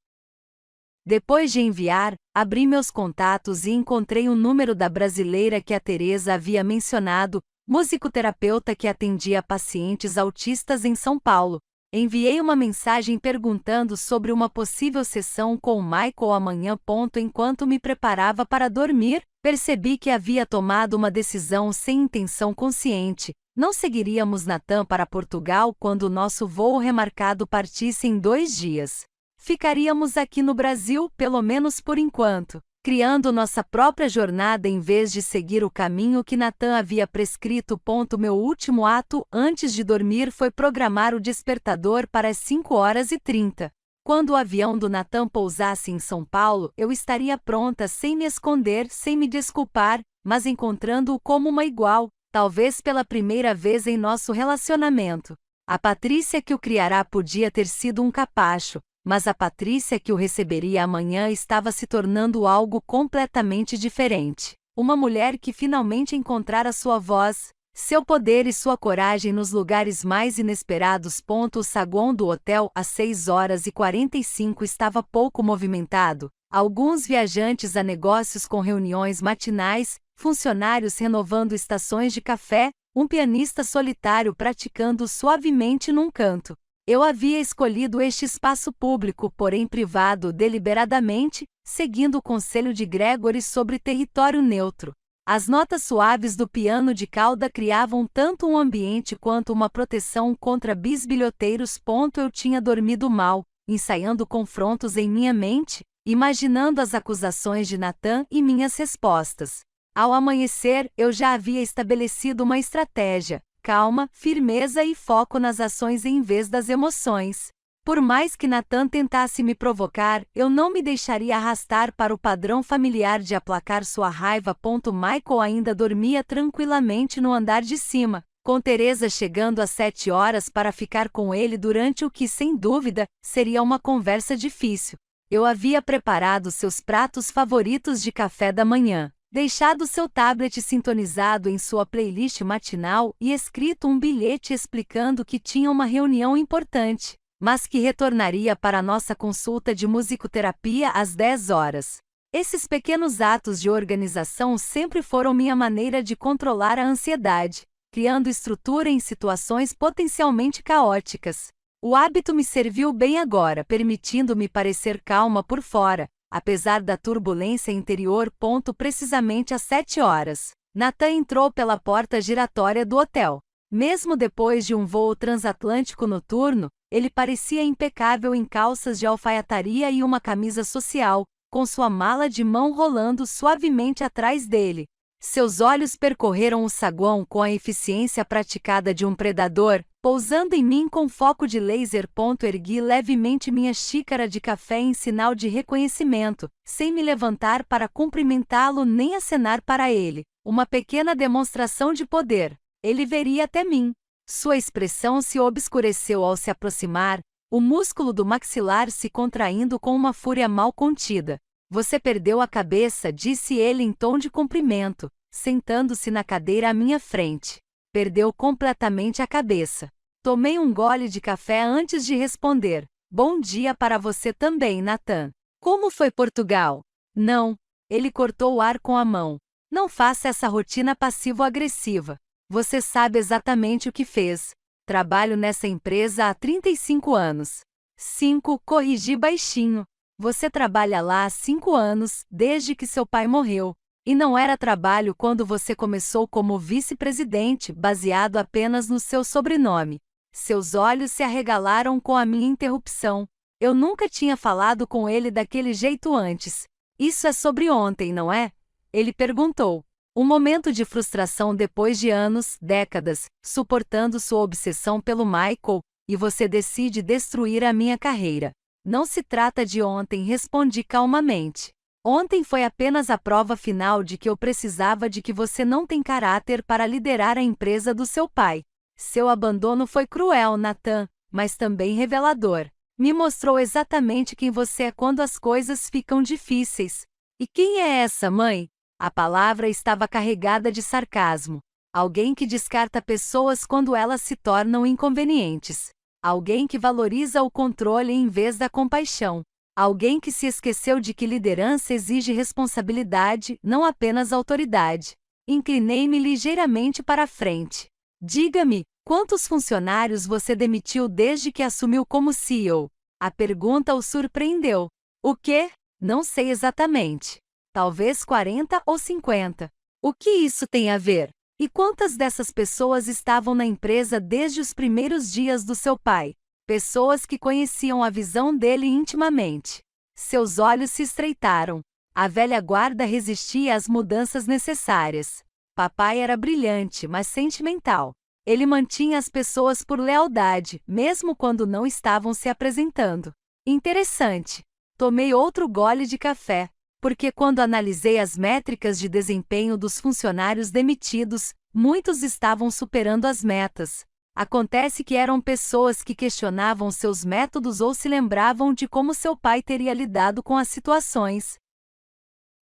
Depois de enviar, abri meus contatos e encontrei o número da brasileira que a Teresa havia mencionado, musicoterapeuta que atendia pacientes autistas em São Paulo. Enviei uma mensagem perguntando sobre uma possível sessão com o Michael amanhã. Enquanto me preparava para dormir, percebi que havia tomado uma decisão sem intenção consciente. Não seguiríamos Nathan para Portugal quando nosso voo remarcado partisse em 2 dias. Ficaríamos aqui no Brasil, pelo menos por enquanto, criando nossa própria jornada em vez de seguir o caminho que Nathan havia prescrito. Meu último ato antes de dormir foi programar o despertador para as 5h30. Quando o avião do Nathan pousasse em São Paulo, eu estaria pronta sem me esconder, sem me desculpar, mas encontrando-o como uma igual. Talvez pela primeira vez em nosso relacionamento. A Patrícia que o criará podia ter sido um capacho, mas a Patrícia que o receberia amanhã estava se tornando algo completamente diferente. Uma mulher que finalmente encontrara sua voz, seu poder e sua coragem nos lugares mais inesperados. O saguão do hotel, às 6h45, estava pouco movimentado. Alguns viajantes a negócios com reuniões matinais, funcionários renovando estações de café, um pianista solitário praticando suavemente num canto. Eu havia escolhido este espaço público, porém privado, deliberadamente, seguindo o conselho de Gregory sobre território neutro. As notas suaves do piano de cauda criavam tanto um ambiente quanto uma proteção contra bisbilhoteiros. Eu tinha dormido mal, ensaiando confrontos em minha mente, imaginando as acusações de Nathan e minhas respostas. Ao amanhecer, eu já havia estabelecido uma estratégia: calma, firmeza e foco nas ações em vez das emoções. Por mais que Nathan tentasse me provocar, eu não me deixaria arrastar para o padrão familiar de aplacar sua raiva. Michael ainda dormia tranquilamente no andar de cima, com Teresa chegando às 7h para ficar com ele durante o que, sem dúvida, seria uma conversa difícil. Eu havia preparado seus pratos favoritos de café da manhã, deixado seu tablet sintonizado em sua playlist matinal e escrito um bilhete explicando que tinha uma reunião importante, mas que retornaria para nossa consulta de musicoterapia às 10h. Esses pequenos atos de organização sempre foram minha maneira de controlar a ansiedade, criando estrutura em situações potencialmente caóticas. O hábito me serviu bem agora, permitindo-me parecer calma por fora, apesar da turbulência interior. Precisamente às 7h, Nathan entrou pela porta giratória do hotel. Mesmo depois de um voo transatlântico noturno, ele parecia impecável em calças de alfaiataria e uma camisa social, com sua mala de mão rolando suavemente atrás dele. Seus olhos percorreram o saguão com a eficiência praticada de um predador, pousando em mim com foco de laser. Ergui levemente minha xícara de café em sinal de reconhecimento, sem me levantar para cumprimentá-lo nem acenar para ele. Uma pequena demonstração de poder. Ele veria até mim. Sua expressão se obscureceu ao se aproximar, o músculo do maxilar se contraindo com uma fúria mal contida. Você perdeu a cabeça, disse ele em tom de cumprimento, sentando-se na cadeira à minha frente. Perdeu completamente a cabeça. Tomei um gole de café antes de responder. Bom dia para você também, Nathan. Como foi Portugal? Não. Ele cortou o ar com a mão. Não faça essa rotina passivo-agressiva. Você sabe exatamente o que fez. Trabalho nessa empresa há 35 anos. 5, corrigi baixinho. Você trabalha lá há 5 anos, desde que seu pai morreu. E não era trabalho quando você começou como vice-presidente, baseado apenas no seu sobrenome. Seus olhos se arregalaram com a minha interrupção. Eu nunca tinha falado com ele daquele jeito antes. Isso é sobre ontem, não é? Ele perguntou. Um momento de frustração depois de anos, décadas, suportando sua obsessão pelo Michael, e você decide destruir a minha carreira. Não se trata de ontem, respondi calmamente. Ontem foi apenas a prova final de que eu precisava de que você não tem caráter para liderar a empresa do seu pai. Seu abandono foi cruel, Nathan, mas também revelador. Me mostrou exatamente quem você é quando as coisas ficam difíceis. E quem é essa mãe? A palavra estava carregada de sarcasmo. Alguém que descarta pessoas quando elas se tornam inconvenientes. Alguém que valoriza o controle em vez da compaixão. Alguém que se esqueceu de que liderança exige responsabilidade, não apenas autoridade. Inclinei-me ligeiramente para a frente. Diga-me, quantos funcionários você demitiu desde que assumiu como CEO? A pergunta o surpreendeu. O quê? Não sei exatamente. Talvez 40 ou 50. O que isso tem a ver? E quantas dessas pessoas estavam na empresa desde os primeiros dias do seu pai? Pessoas que conheciam a visão dele intimamente. Seus olhos se estreitaram. A velha guarda resistia às mudanças necessárias. Papai era brilhante, mas sentimental. Ele mantinha as pessoas por lealdade, mesmo quando não estavam se apresentando. Interessante. Tomei outro gole de café. Porque quando analisei as métricas de desempenho dos funcionários demitidos, muitos estavam superando as metas. Acontece que eram pessoas que questionavam seus métodos ou se lembravam de como seu pai teria lidado com as situações.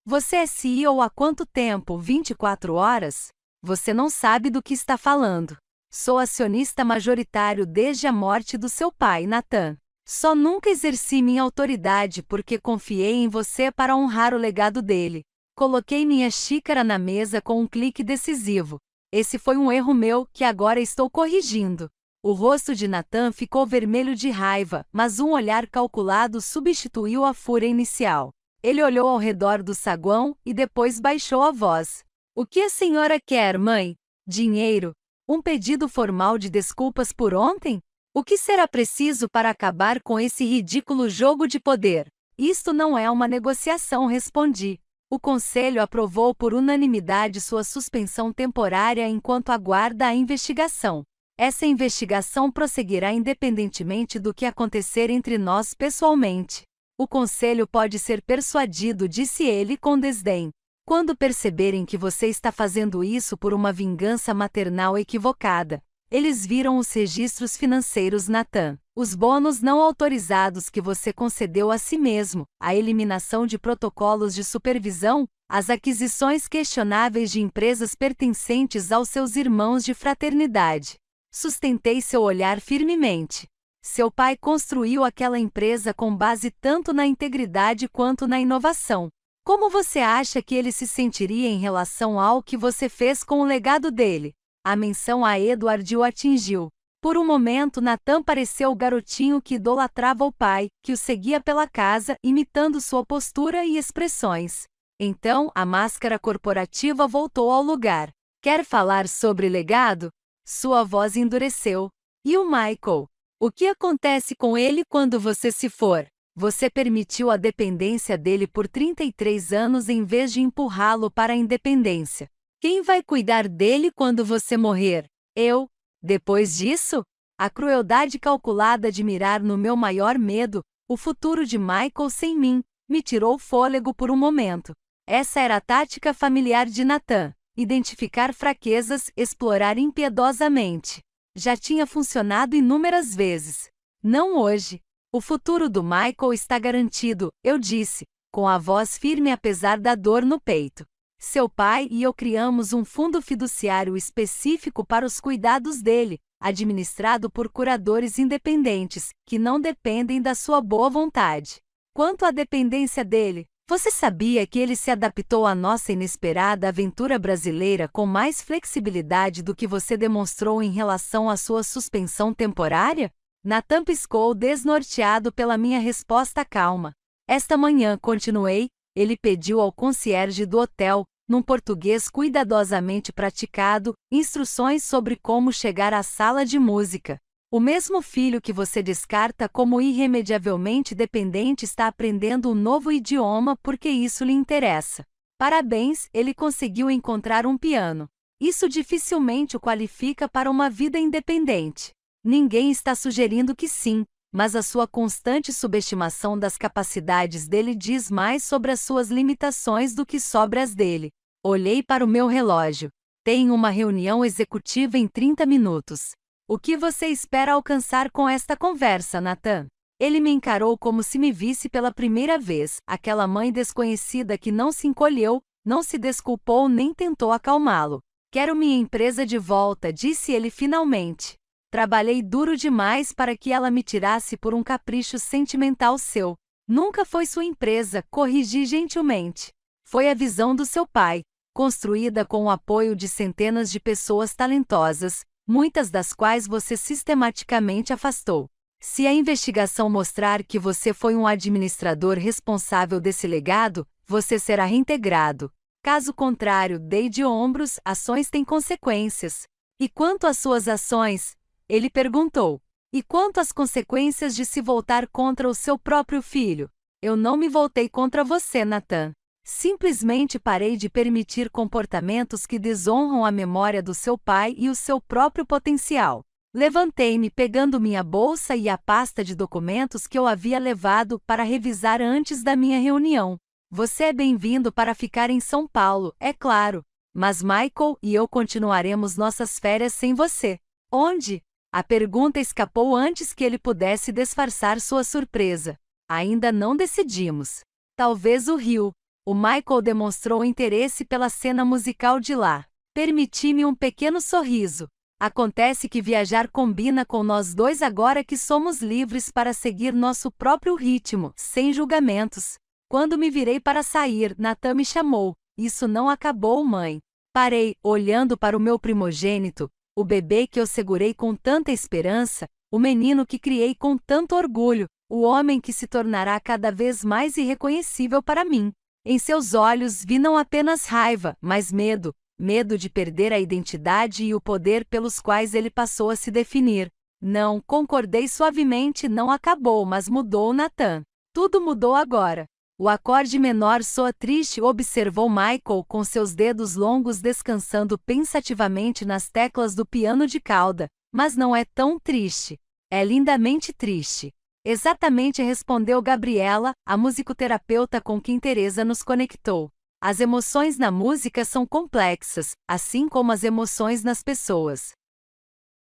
Você é CEO há quanto tempo? 24 horas? Você não sabe do que está falando. Sou acionista majoritário desde a morte do seu pai, Nathan. Só nunca exerci minha autoridade porque confiei em você para honrar o legado dele. Coloquei minha xícara na mesa com um clique decisivo. Esse foi um erro meu que agora estou corrigindo. O rosto de Nathan ficou vermelho de raiva, mas um olhar calculado substituiu a fúria inicial. Ele olhou ao redor do saguão e depois baixou a voz. O que a senhora quer, mãe? Dinheiro? Um pedido formal de desculpas por ontem? O que será preciso para acabar com esse ridículo jogo de poder? Isto não é uma negociação, respondi. O conselho aprovou por unanimidade sua suspensão temporária enquanto aguarda a investigação. Essa investigação prosseguirá independentemente do que acontecer entre nós pessoalmente. O conselho pode ser persuadido, disse ele com desdém. Quando perceberem que você está fazendo isso por uma vingança maternal equivocada, eles viram os registros financeiros, Nathan, os bônus não autorizados que você concedeu a si mesmo, a eliminação de protocolos de supervisão, as aquisições questionáveis de empresas pertencentes aos seus irmãos de fraternidade. Sustentei seu olhar firmemente. Seu pai construiu aquela empresa com base tanto na integridade quanto na inovação. Como você acha que ele se sentiria em relação ao que você fez com o legado dele? A menção a Edward o atingiu. Por um momento, Nathan pareceu o garotinho que idolatrava o pai, que o seguia pela casa, imitando sua postura e expressões. Então, a máscara corporativa voltou ao lugar. Quer falar sobre legado? Sua voz endureceu. E o Michael? O que acontece com ele quando você se for? Você permitiu a dependência dele por 33 anos em vez de empurrá-lo para a independência. Quem vai cuidar dele quando você morrer? Eu? Depois disso? A crueldade calculada de mirar no meu maior medo, o futuro de Michael sem mim, me tirou o fôlego por um momento. Essa era a tática familiar de Nathan: identificar fraquezas, explorar impiedosamente. Já tinha funcionado inúmeras vezes. Não hoje. O futuro do Michael está garantido, eu disse, com a voz firme apesar da dor no peito. Seu pai e eu criamos um fundo fiduciário específico para os cuidados dele, administrado por curadores independentes, que não dependem da sua boa vontade. Quanto à dependência dele, você sabia que ele se adaptou à nossa inesperada aventura brasileira com mais flexibilidade do que você demonstrou em relação à sua suspensão temporária? Nathan piscou desnorteado pela minha resposta calma. Esta manhã, continuei, ele pediu ao concierge do hotel, num português cuidadosamente praticado, instruções sobre como chegar à sala de música. O mesmo filho que você descarta como irremediavelmente dependente está aprendendo um novo idioma porque isso lhe interessa. Parabéns, ele conseguiu encontrar um piano. Isso dificilmente o qualifica para uma vida independente. Ninguém está sugerindo que sim, mas a sua constante subestimação das capacidades dele diz mais sobre as suas limitações do que sobre as dele. Olhei para o meu relógio. Tenho uma reunião executiva em 30 minutos. O que você espera alcançar com esta conversa, Nathan? Ele me encarou como se me visse pela primeira vez, aquela mãe desconhecida que não se encolheu, não se desculpou nem tentou acalmá-lo. Quero minha empresa de volta, disse ele finalmente. Trabalhei duro demais para que ela me tirasse por um capricho sentimental seu. Nunca foi sua empresa, corrigi gentilmente. Foi a visão do seu pai, construída com o apoio de centenas de pessoas talentosas, muitas das quais você sistematicamente afastou. Se a investigação mostrar que você foi um administrador responsável desse legado, você será reintegrado. Caso contrário, dei de ombros, ações têm consequências. E quanto às suas ações? Ele perguntou. E quanto às consequências de se voltar contra o seu próprio filho? Eu não me voltei contra você, Nathan. Simplesmente parei de permitir comportamentos que desonram a memória do seu pai e o seu próprio potencial. Levantei-me pegando minha bolsa e a pasta de documentos que eu havia levado para revisar antes da minha reunião. Você é bem-vindo para ficar em São Paulo, é claro. Mas Michael e eu continuaremos nossas férias sem você. Onde? A pergunta escapou antes que ele pudesse disfarçar sua surpresa. Ainda não decidimos. Talvez o Rio. O Michael demonstrou interesse pela cena musical de lá. Permiti-me um pequeno sorriso. Acontece que viajar combina com nós dois agora que somos livres para seguir nosso próprio ritmo, sem julgamentos. Quando me virei para sair, Nathan me chamou. Isso não acabou, mãe. Parei, olhando para o meu primogênito, o bebê que eu segurei com tanta esperança, o menino que criei com tanto orgulho, o homem que se tornará cada vez mais irreconhecível para mim. Em seus olhos vi não apenas raiva, mas medo. Medo de perder a identidade e o poder pelos quais ele passou a se definir. Não, concordei suavemente, não acabou, mas mudou, Nathan. Tudo mudou agora. O acorde menor soa triste, observou Michael com seus dedos longos descansando pensativamente nas teclas do piano de cauda. Mas não é tão triste. É lindamente triste. Exatamente, respondeu Gabriela, a musicoterapeuta com quem Teresa nos conectou. As emoções na música são complexas, assim como as emoções nas pessoas.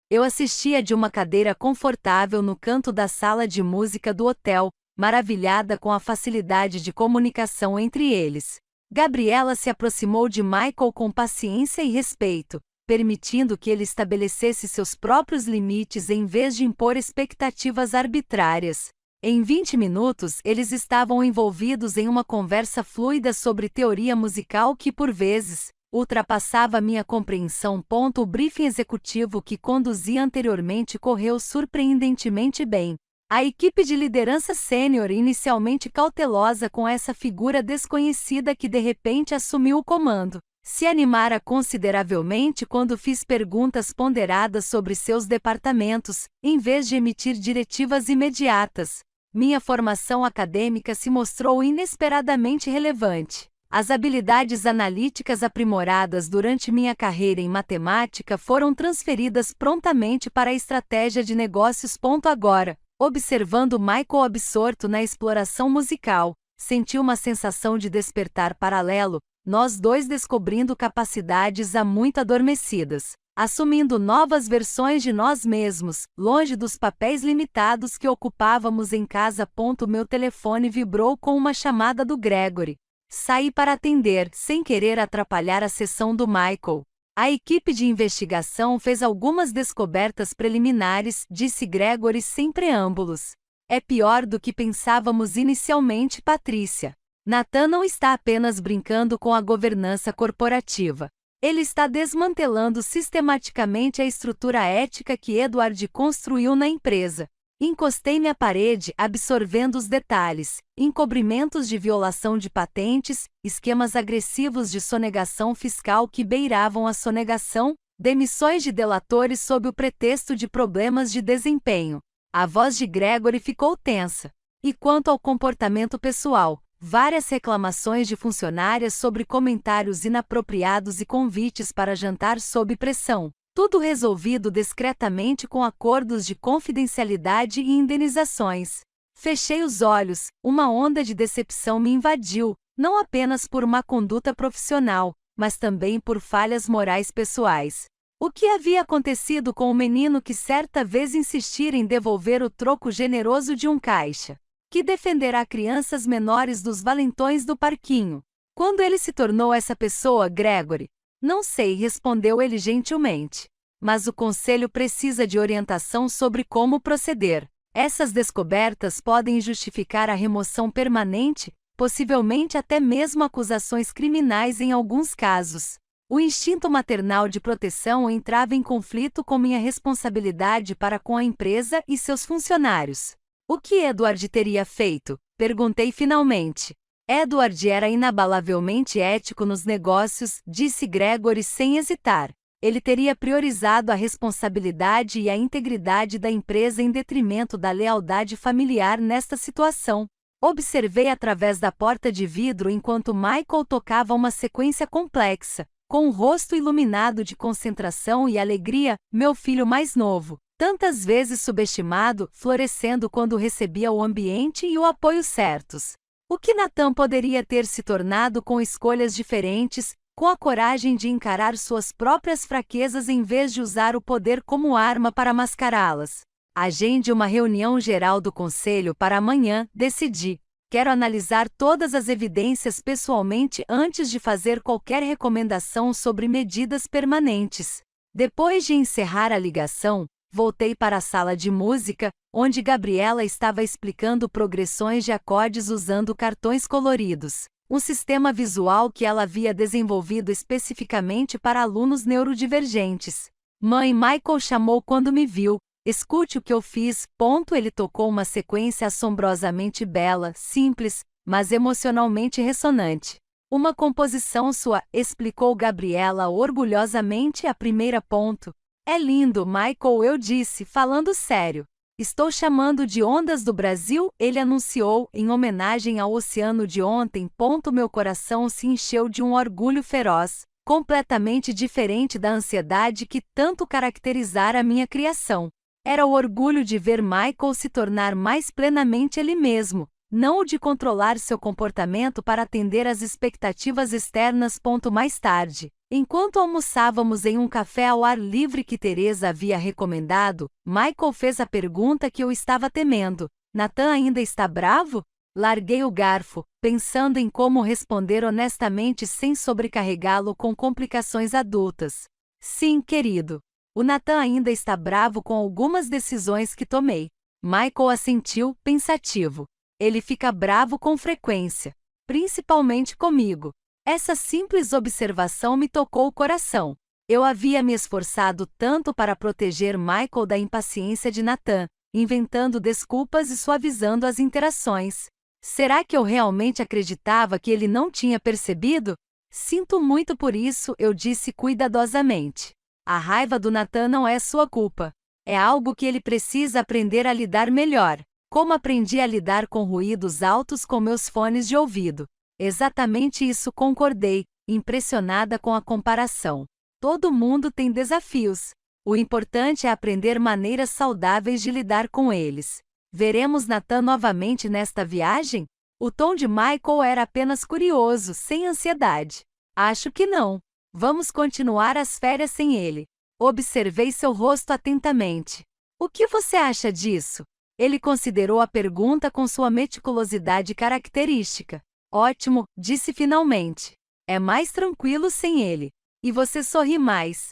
Eu assistia de uma cadeira confortável no canto da sala de música do hotel, maravilhada com a facilidade de comunicação entre eles. Gabriela se aproximou de Michael com paciência e respeito, permitindo que ele estabelecesse seus próprios limites em vez de impor expectativas arbitrárias. Em 20 minutos, eles estavam envolvidos em uma conversa fluida sobre teoria musical que, por vezes, ultrapassava minha compreensão. O briefing executivo que conduzia anteriormente correu surpreendentemente bem. A equipe de liderança sênior, inicialmente cautelosa com essa figura desconhecida que de repente assumiu o comando, se animara consideravelmente quando fiz perguntas ponderadas sobre seus departamentos, em vez de emitir diretivas imediatas. Minha formação acadêmica se mostrou inesperadamente relevante. As habilidades analíticas aprimoradas durante minha carreira em matemática foram transferidas prontamente para a estratégia de negócios. Agora, observando Michael absorto na exploração musical, senti uma sensação de despertar paralelo, nós dois descobrindo capacidades há muito adormecidas, assumindo novas versões de nós mesmos, longe dos papéis limitados que ocupávamos em casa. Meu telefone vibrou com uma chamada do Gregory. Saí para atender, sem querer atrapalhar a sessão do Michael. A equipe de investigação fez algumas descobertas preliminares, disse Gregory sem preâmbulos. É pior do que pensávamos inicialmente, Patrícia. Nathan não está apenas brincando com a governança corporativa. Ele está desmantelando sistematicamente a estrutura ética que Edward construiu na empresa. Encostei-me à parede, absorvendo os detalhes: encobrimentos de violação de patentes, esquemas agressivos de sonegação fiscal que beiravam a sonegação, demissões de delatores sob o pretexto de problemas de desempenho. A voz de Gregory ficou tensa. E quanto ao comportamento pessoal, várias reclamações de funcionárias sobre comentários inapropriados e convites para jantar sob pressão. Tudo resolvido discretamente com acordos de confidencialidade e indenizações. Fechei os olhos, uma onda de decepção me invadiu, não apenas por má conduta profissional, mas também por falhas morais pessoais. O que havia acontecido com o menino que certa vez insistira em devolver o troco generoso de um caixa? Que defenderá crianças menores dos valentões do parquinho? Quando ele se tornou essa pessoa, Gregory? Não sei, respondeu ele gentilmente. Mas o conselho precisa de orientação sobre como proceder. Essas descobertas podem justificar a remoção permanente, possivelmente até mesmo acusações criminais em alguns casos. O instinto maternal de proteção entrava em conflito com minha responsabilidade para com a empresa e seus funcionários. O que Edward teria feito? Perguntei finalmente. Edward era inabalavelmente ético nos negócios, disse Gregory sem hesitar. Ele teria priorizado a responsabilidade e a integridade da empresa em detrimento da lealdade familiar nesta situação. Observei através da porta de vidro enquanto Michael tocava uma sequência complexa, com o rosto iluminado de concentração e alegria, meu filho mais novo, tantas vezes subestimado, florescendo quando recebia o ambiente e o apoio certos. O que Nathan poderia ter se tornado com escolhas diferentes, com a coragem de encarar suas próprias fraquezas em vez de usar o poder como arma para mascará-las? Agende uma reunião geral do conselho para amanhã, decidi. Quero analisar todas as evidências pessoalmente antes de fazer qualquer recomendação sobre medidas permanentes. Depois de encerrar a ligação, voltei para a sala de música, onde Gabriela estava explicando progressões de acordes usando cartões coloridos, um sistema visual que ela havia desenvolvido especificamente para alunos neurodivergentes. Mãe, Michael chamou quando me viu. Escute o que eu fiz. Ele tocou uma sequência assombrosamente bela, simples, mas emocionalmente ressonante. Uma composição sua, explicou Gabriela orgulhosamente a primeira ponto. É lindo, Michael, eu disse, falando sério. Estou chamando de Ondas do Brasil, ele anunciou, em homenagem ao oceano de ontem. Meu coração se encheu de um orgulho feroz, completamente diferente da ansiedade que tanto caracterizara a minha criação. Era o orgulho de ver Michael se tornar mais plenamente ele mesmo, não o de controlar seu comportamento para atender às expectativas externas. Mais tarde, enquanto almoçávamos em um café ao ar livre que Teresa havia recomendado, Michael fez a pergunta que eu estava temendo. Nathan ainda está bravo? Larguei o garfo, pensando em como responder honestamente sem sobrecarregá-lo com complicações adultas. Sim, querido. O Nathan ainda está bravo com algumas decisões que tomei. Michael assentiu, pensativo. Ele fica bravo com frequência, principalmente comigo. Essa simples observação me tocou o coração. Eu havia me esforçado tanto para proteger Michael da impaciência de Nathan, inventando desculpas e suavizando as interações. Será que eu realmente acreditava que ele não tinha percebido? Sinto muito por isso, eu disse cuidadosamente. A raiva do Nathan não é sua culpa. É algo que ele precisa aprender a lidar melhor. Como aprendi a lidar com ruídos altos com meus fones de ouvido. Exatamente isso, concordei, impressionada com a comparação. Todo mundo tem desafios. O importante é aprender maneiras saudáveis de lidar com eles. Veremos Nathan novamente nesta viagem? O tom de Michael era apenas curioso, sem ansiedade. Acho que não. Vamos continuar as férias sem ele. Observei seu rosto atentamente. O que você acha disso? Ele considerou a pergunta com sua meticulosidade característica. Ótimo, disse finalmente. É mais tranquilo sem ele. E você sorri mais.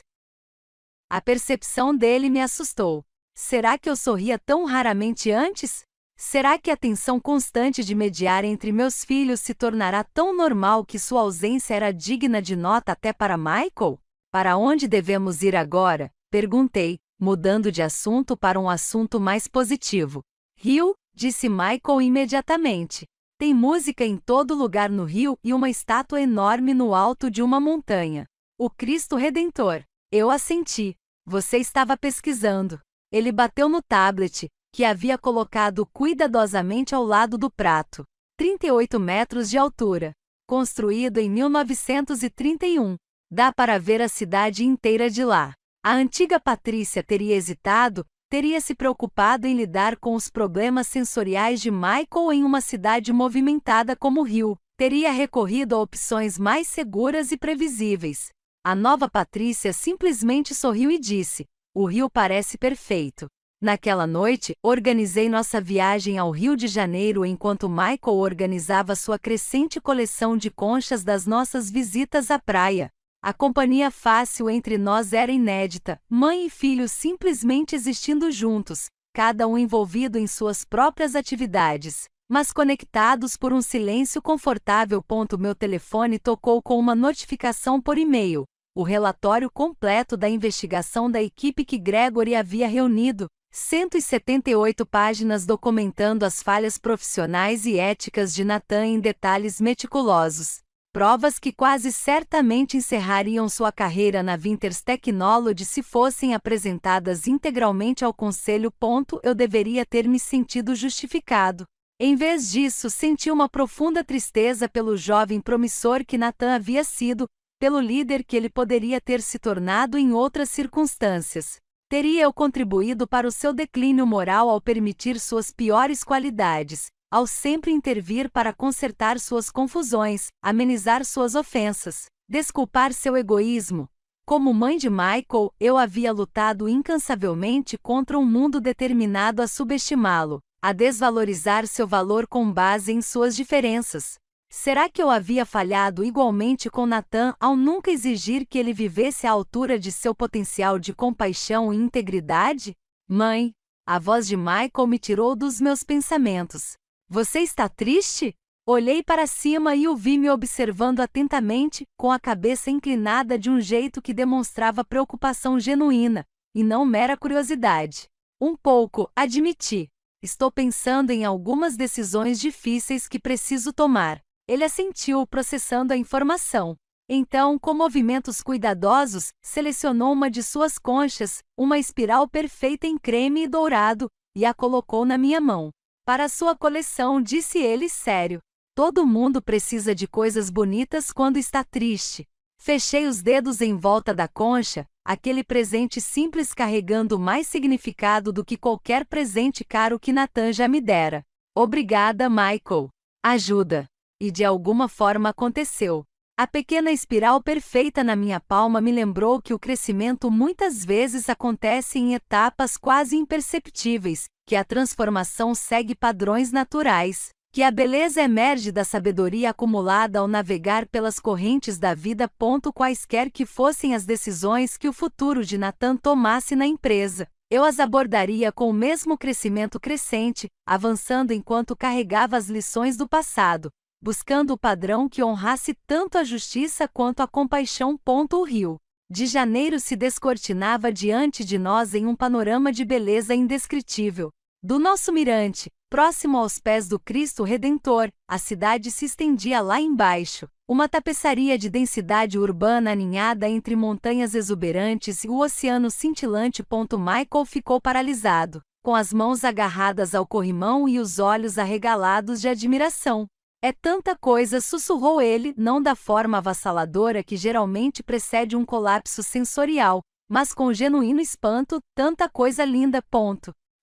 A percepção dele me assustou. Será que eu sorria tão raramente antes? Será que a tensão constante de mediar entre meus filhos se tornará tão normal que sua ausência era digna de nota até para Michael? Para onde devemos ir agora? Perguntei, mudando de assunto para um assunto mais positivo. Rio, disse Michael imediatamente. Tem música em todo lugar no Rio e uma estátua enorme no alto de uma montanha. O Cristo Redentor. Eu assenti. Você estava pesquisando. Ele bateu no tablet, que havia colocado cuidadosamente ao lado do prato. 38 metros de altura. Construído em 1931. Dá para ver a cidade inteira de lá. A antiga Patrícia teria hesitado, teria se preocupado em lidar com os problemas sensoriais de Michael em uma cidade movimentada como Rio. Teria recorrido a opções mais seguras e previsíveis. A nova Patrícia simplesmente sorriu e disse: "O Rio parece perfeito." Naquela noite, organizei nossa viagem ao Rio de Janeiro enquanto Michael organizava sua crescente coleção de conchas das nossas visitas à praia. A companhia fácil entre nós era inédita, mãe e filho simplesmente existindo juntos, cada um envolvido em suas próprias atividades, mas conectados por um silêncio confortável. Meu telefone tocou com uma notificação por e-mail. O relatório completo da investigação da equipe que Gregory havia reunido, 178 páginas documentando as falhas profissionais e éticas de Nathan em detalhes meticulosos. Provas que quase certamente encerrariam sua carreira na Vinters Technology se fossem apresentadas integralmente ao conselho. Eu deveria ter me sentido justificado. Em vez disso, senti uma profunda tristeza pelo jovem promissor que Nathan havia sido, pelo líder que ele poderia ter se tornado em outras circunstâncias. Teria eu contribuído para o seu declínio moral ao permitir suas piores qualidades, ao sempre intervir para consertar suas confusões, amenizar suas ofensas, desculpar seu egoísmo? Como mãe de Michael, eu havia lutado incansavelmente contra um mundo determinado a subestimá-lo, a desvalorizar seu valor com base em suas diferenças. Será que eu havia falhado igualmente com Nathan ao nunca exigir que ele vivesse à altura de seu potencial de compaixão e integridade? Mãe, a voz de Michael me tirou dos meus pensamentos. Você está triste? Olhei para cima e o vi me observando atentamente, com a cabeça inclinada de um jeito que demonstrava preocupação genuína, e não mera curiosidade. Um pouco, admiti. Estou pensando em algumas decisões difíceis que preciso tomar. Ele assentiu, processando a informação. Então, com movimentos cuidadosos, selecionou uma de suas conchas, uma espiral perfeita em creme e dourado, e a colocou na minha mão. Para sua coleção, disse ele sério. Todo mundo precisa de coisas bonitas quando está triste. Fechei os dedos em volta da concha, aquele presente simples carregando mais significado do que qualquer presente caro que Nathan já me dera. Obrigada, Michael. Ajuda. E de alguma forma aconteceu. A pequena espiral perfeita na minha palma me lembrou que o crescimento muitas vezes acontece em etapas quase imperceptíveis, que a transformação segue padrões naturais, que a beleza emerge da sabedoria acumulada ao navegar pelas correntes da vida. Quaisquer que fossem as decisões que o futuro de Nathan tomasse na empresa, eu as abordaria com o mesmo crescimento crescente, avançando enquanto carregava as lições do passado, buscando o padrão que honrasse tanto a justiça quanto a compaixão. O Rio de Janeiro se descortinava diante de nós em um panorama de beleza indescritível. Do nosso mirante, próximo aos pés do Cristo Redentor, a cidade se estendia lá embaixo, uma tapeçaria de densidade urbana aninhada entre montanhas exuberantes e o oceano cintilante. Michael ficou paralisado, com as mãos agarradas ao corrimão e os olhos arregalados de admiração. É tanta coisa, sussurrou ele, não da forma avassaladora que geralmente precede um colapso sensorial, mas com genuíno espanto, tanta coisa linda.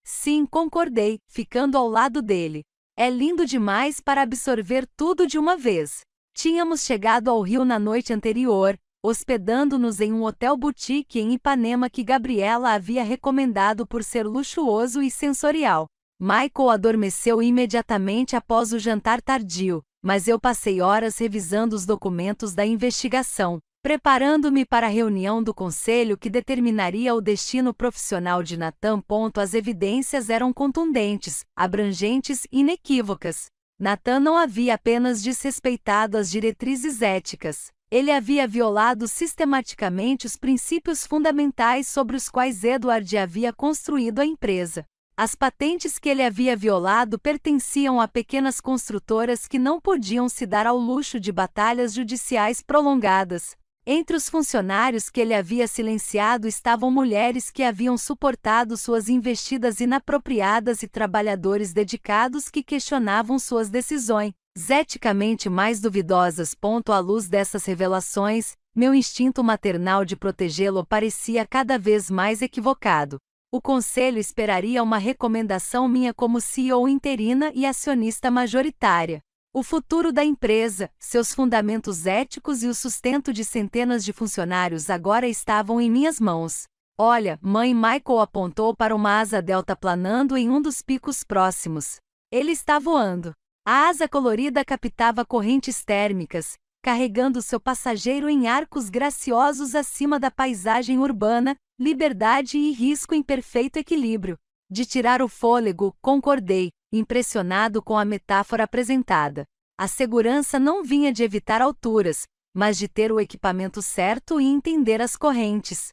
Sim, concordei, ficando ao lado dele. É lindo demais para absorver tudo de uma vez. Tínhamos chegado ao Rio na noite anterior, hospedando-nos em um hotel boutique em Ipanema que Gabriela havia recomendado por ser luxuoso e sensorial. Michael adormeceu imediatamente após o jantar tardio, mas eu passei horas revisando os documentos da investigação, preparando-me para a reunião do conselho que determinaria o destino profissional de Nathan. As evidências eram contundentes, abrangentes e inequívocas. Nathan não havia apenas desrespeitado as diretrizes éticas, ele havia violado sistematicamente os princípios fundamentais sobre os quais Edward havia construído a empresa. As patentes que ele havia violado pertenciam a pequenas construtoras que não podiam se dar ao luxo de batalhas judiciais prolongadas. Entre os funcionários que ele havia silenciado estavam mulheres que haviam suportado suas investidas inapropriadas e trabalhadores dedicados que questionavam suas decisões, eticamente mais duvidosas. À luz dessas revelações, meu instinto maternal de protegê-lo parecia cada vez mais equivocado. O conselho esperaria uma recomendação minha como CEO interina e acionista majoritária. O futuro da empresa, seus fundamentos éticos e o sustento de centenas de funcionários agora estavam em minhas mãos. Olha, mãe, Michael apontou para uma asa delta planando em um dos picos próximos. Ele está voando. A asa colorida captava correntes térmicas, carregando seu passageiro em arcos graciosos acima da paisagem urbana, liberdade e risco em perfeito equilíbrio. De tirar o fôlego, concordei, impressionado com a metáfora apresentada. A segurança não vinha de evitar alturas, mas de ter o equipamento certo e entender as correntes.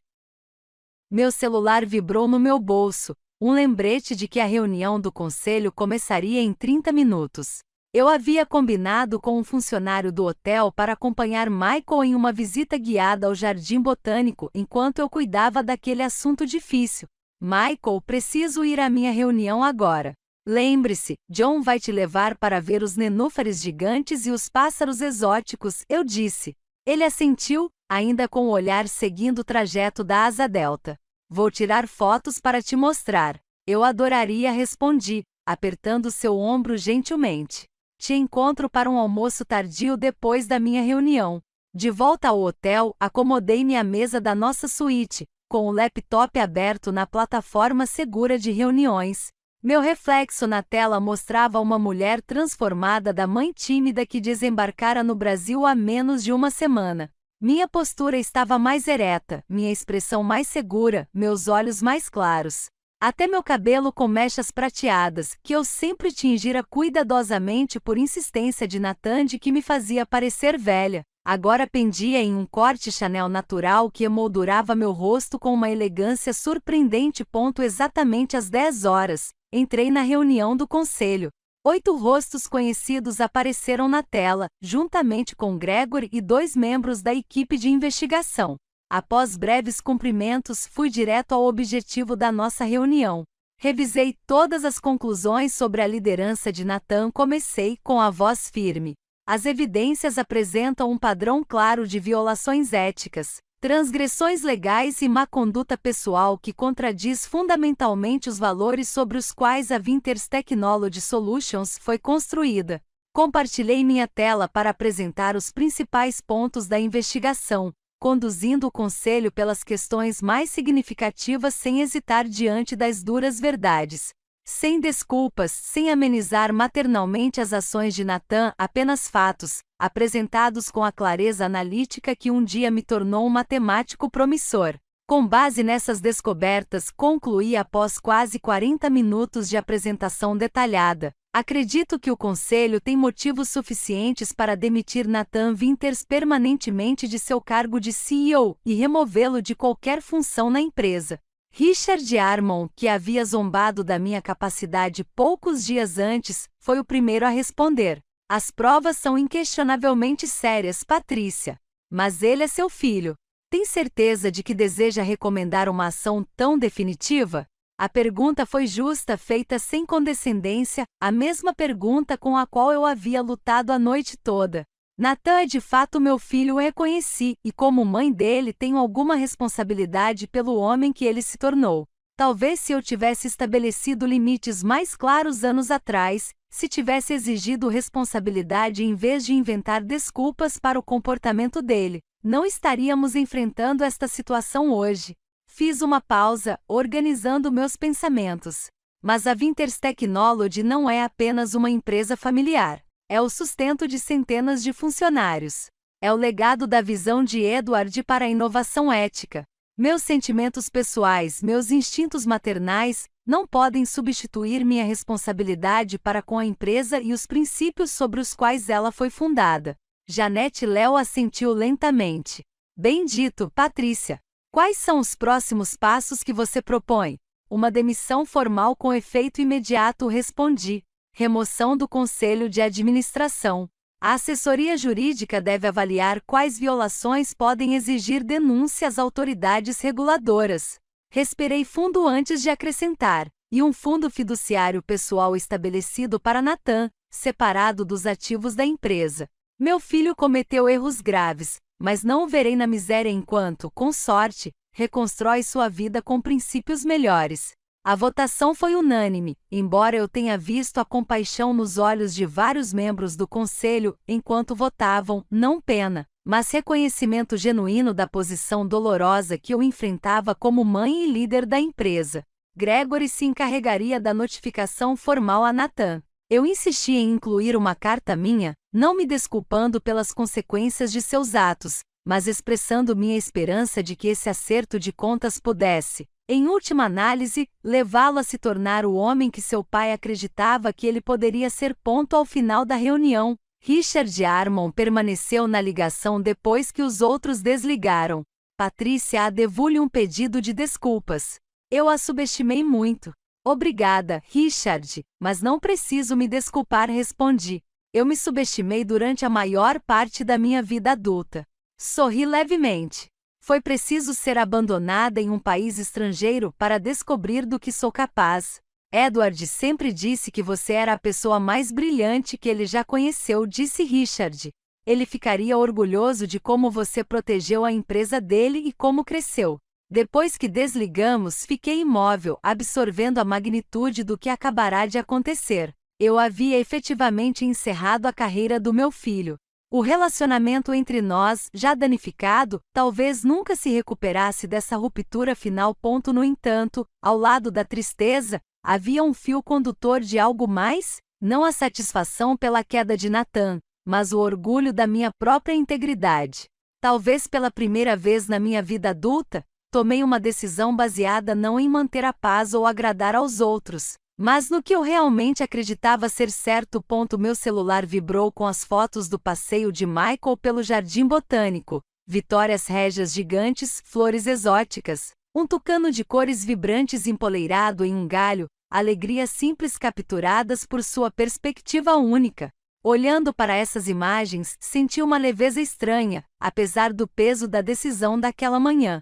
Meu celular vibrou no meu bolso, um lembrete de que a reunião do conselho começaria em 30 minutos. Eu havia combinado com um funcionário do hotel para acompanhar Michael em uma visita guiada ao Jardim Botânico enquanto eu cuidava daquele assunto difícil. Michael, preciso ir à minha reunião agora. Lembre-se, John vai te levar para ver os nenúfares gigantes e os pássaros exóticos, eu disse. Ele assentiu, ainda com o olhar seguindo o trajeto da asa delta. Vou tirar fotos para te mostrar. Eu adoraria, respondi, apertando seu ombro gentilmente. Te encontro para um almoço tardio depois da minha reunião. De volta ao hotel, acomodei-me à mesa da nossa suíte, com o laptop aberto na plataforma segura de reuniões. Meu reflexo na tela mostrava uma mulher transformada da mãe tímida que desembarcara no Brasil há menos de uma semana. Minha postura estava mais ereta, minha expressão mais segura, meus olhos mais claros. Até meu cabelo com mechas prateadas, que eu sempre tingira cuidadosamente por insistência de Nathan de que me fazia parecer velha, agora pendia em um corte Chanel natural que emoldurava meu rosto com uma elegância surpreendente. Exatamente às 10 horas, entrei na reunião do conselho. 8 rostos conhecidos apareceram na tela, juntamente com Gregory e 2 membros da equipe de investigação. Após breves cumprimentos, fui direto ao objetivo da nossa reunião. Revisei todas as conclusões sobre a liderança de Nathan. Comecei com a voz firme. As evidências apresentam um padrão claro de violações éticas, transgressões legais e má conduta pessoal que contradiz fundamentalmente os valores sobre os quais a Winters Technology Solutions foi construída. Compartilhei minha tela para apresentar os principais pontos da investigação, conduzindo o conselho pelas questões mais significativas sem hesitar diante das duras verdades. Sem desculpas, sem amenizar maternalmente as ações de Nathan, apenas fatos, apresentados com a clareza analítica que um dia me tornou um matemático promissor. Com base nessas descobertas, concluí após quase 40 minutos de apresentação detalhada. Acredito que o Conselho tem motivos suficientes para demitir Nathan Winters permanentemente de seu cargo de CEO e removê-lo de qualquer função na empresa. Richard Armon, que havia zombado da minha capacidade poucos dias antes, foi o primeiro a responder. As provas são inquestionavelmente sérias, Patrícia. Mas ele é seu filho. Tem certeza de que deseja recomendar uma ação tão definitiva? A pergunta foi justa, feita sem condescendência, a mesma pergunta com a qual eu havia lutado a noite toda. Nathan é de fato meu filho, o reconheci, e como mãe dele tenho alguma responsabilidade pelo homem que ele se tornou. Talvez se eu tivesse estabelecido limites mais claros anos atrás, se tivesse exigido responsabilidade em vez de inventar desculpas para o comportamento dele, não estaríamos enfrentando esta situação hoje. Fiz uma pausa, organizando meus pensamentos. Mas a Winters Technology não é apenas uma empresa familiar. É o sustento de centenas de funcionários. É o legado da visão de Edward para a inovação ética. Meus sentimentos pessoais, meus instintos maternais, não podem substituir minha responsabilidade para com a empresa e os princípios sobre os quais ela foi fundada. Janete Léo assentiu lentamente. Bem dito, Patrícia. Quais são os próximos passos que você propõe? Uma demissão formal com efeito imediato, respondi. Remoção do Conselho de Administração. A assessoria jurídica deve avaliar quais violações podem exigir denúncia às autoridades reguladoras. Respirei fundo antes de acrescentar. E um fundo fiduciário pessoal estabelecido para Nathan, separado dos ativos da empresa. Meu filho cometeu erros graves, mas não o verei na miséria enquanto, com sorte, reconstrói sua vida com princípios melhores. A votação foi unânime, embora eu tenha visto a compaixão nos olhos de vários membros do conselho enquanto votavam, não pena, mas reconhecimento genuíno da posição dolorosa que eu enfrentava como mãe e líder da empresa. Gregory se encarregaria da notificação formal a Nathan. Eu insisti em incluir uma carta minha, não me desculpando pelas consequências de seus atos, mas expressando minha esperança de que esse acerto de contas pudesse, em última análise, levá-lo a se tornar o homem que seu pai acreditava que ele poderia ser. Ao final da reunião, Richard Armon permaneceu na ligação depois que os outros desligaram. Patrícia devolveu-lhe um pedido de desculpas. Eu a subestimei muito. Obrigada, Richard, mas não preciso me desculpar, respondi. Eu me subestimei durante a maior parte da minha vida adulta. Sorri levemente. Foi preciso ser abandonada em um país estrangeiro para descobrir do que sou capaz. Edward sempre disse que você era a pessoa mais brilhante que ele já conheceu, disse Richard. Ele ficaria orgulhoso de como você protegeu a empresa dele e como cresceu. Depois que desligamos, fiquei imóvel, absorvendo a magnitude do que acabará de acontecer. Eu havia efetivamente encerrado a carreira do meu filho. O relacionamento entre nós, já danificado, talvez nunca se recuperasse dessa ruptura final. No entanto, ao lado da tristeza, havia um fio condutor de algo mais, não a satisfação pela queda de Nathan, mas o orgulho da minha própria integridade. Talvez pela primeira vez na minha vida adulta, tomei uma decisão baseada não em manter a paz ou agradar aos outros, mas no que eu realmente acreditava ser certo. Meu celular vibrou com as fotos do passeio de Michael pelo jardim botânico, vitórias régias gigantes, flores exóticas, um tucano de cores vibrantes empoleirado em um galho, alegrias simples capturadas por sua perspectiva única. Olhando para essas imagens, senti uma leveza estranha, apesar do peso da decisão daquela manhã.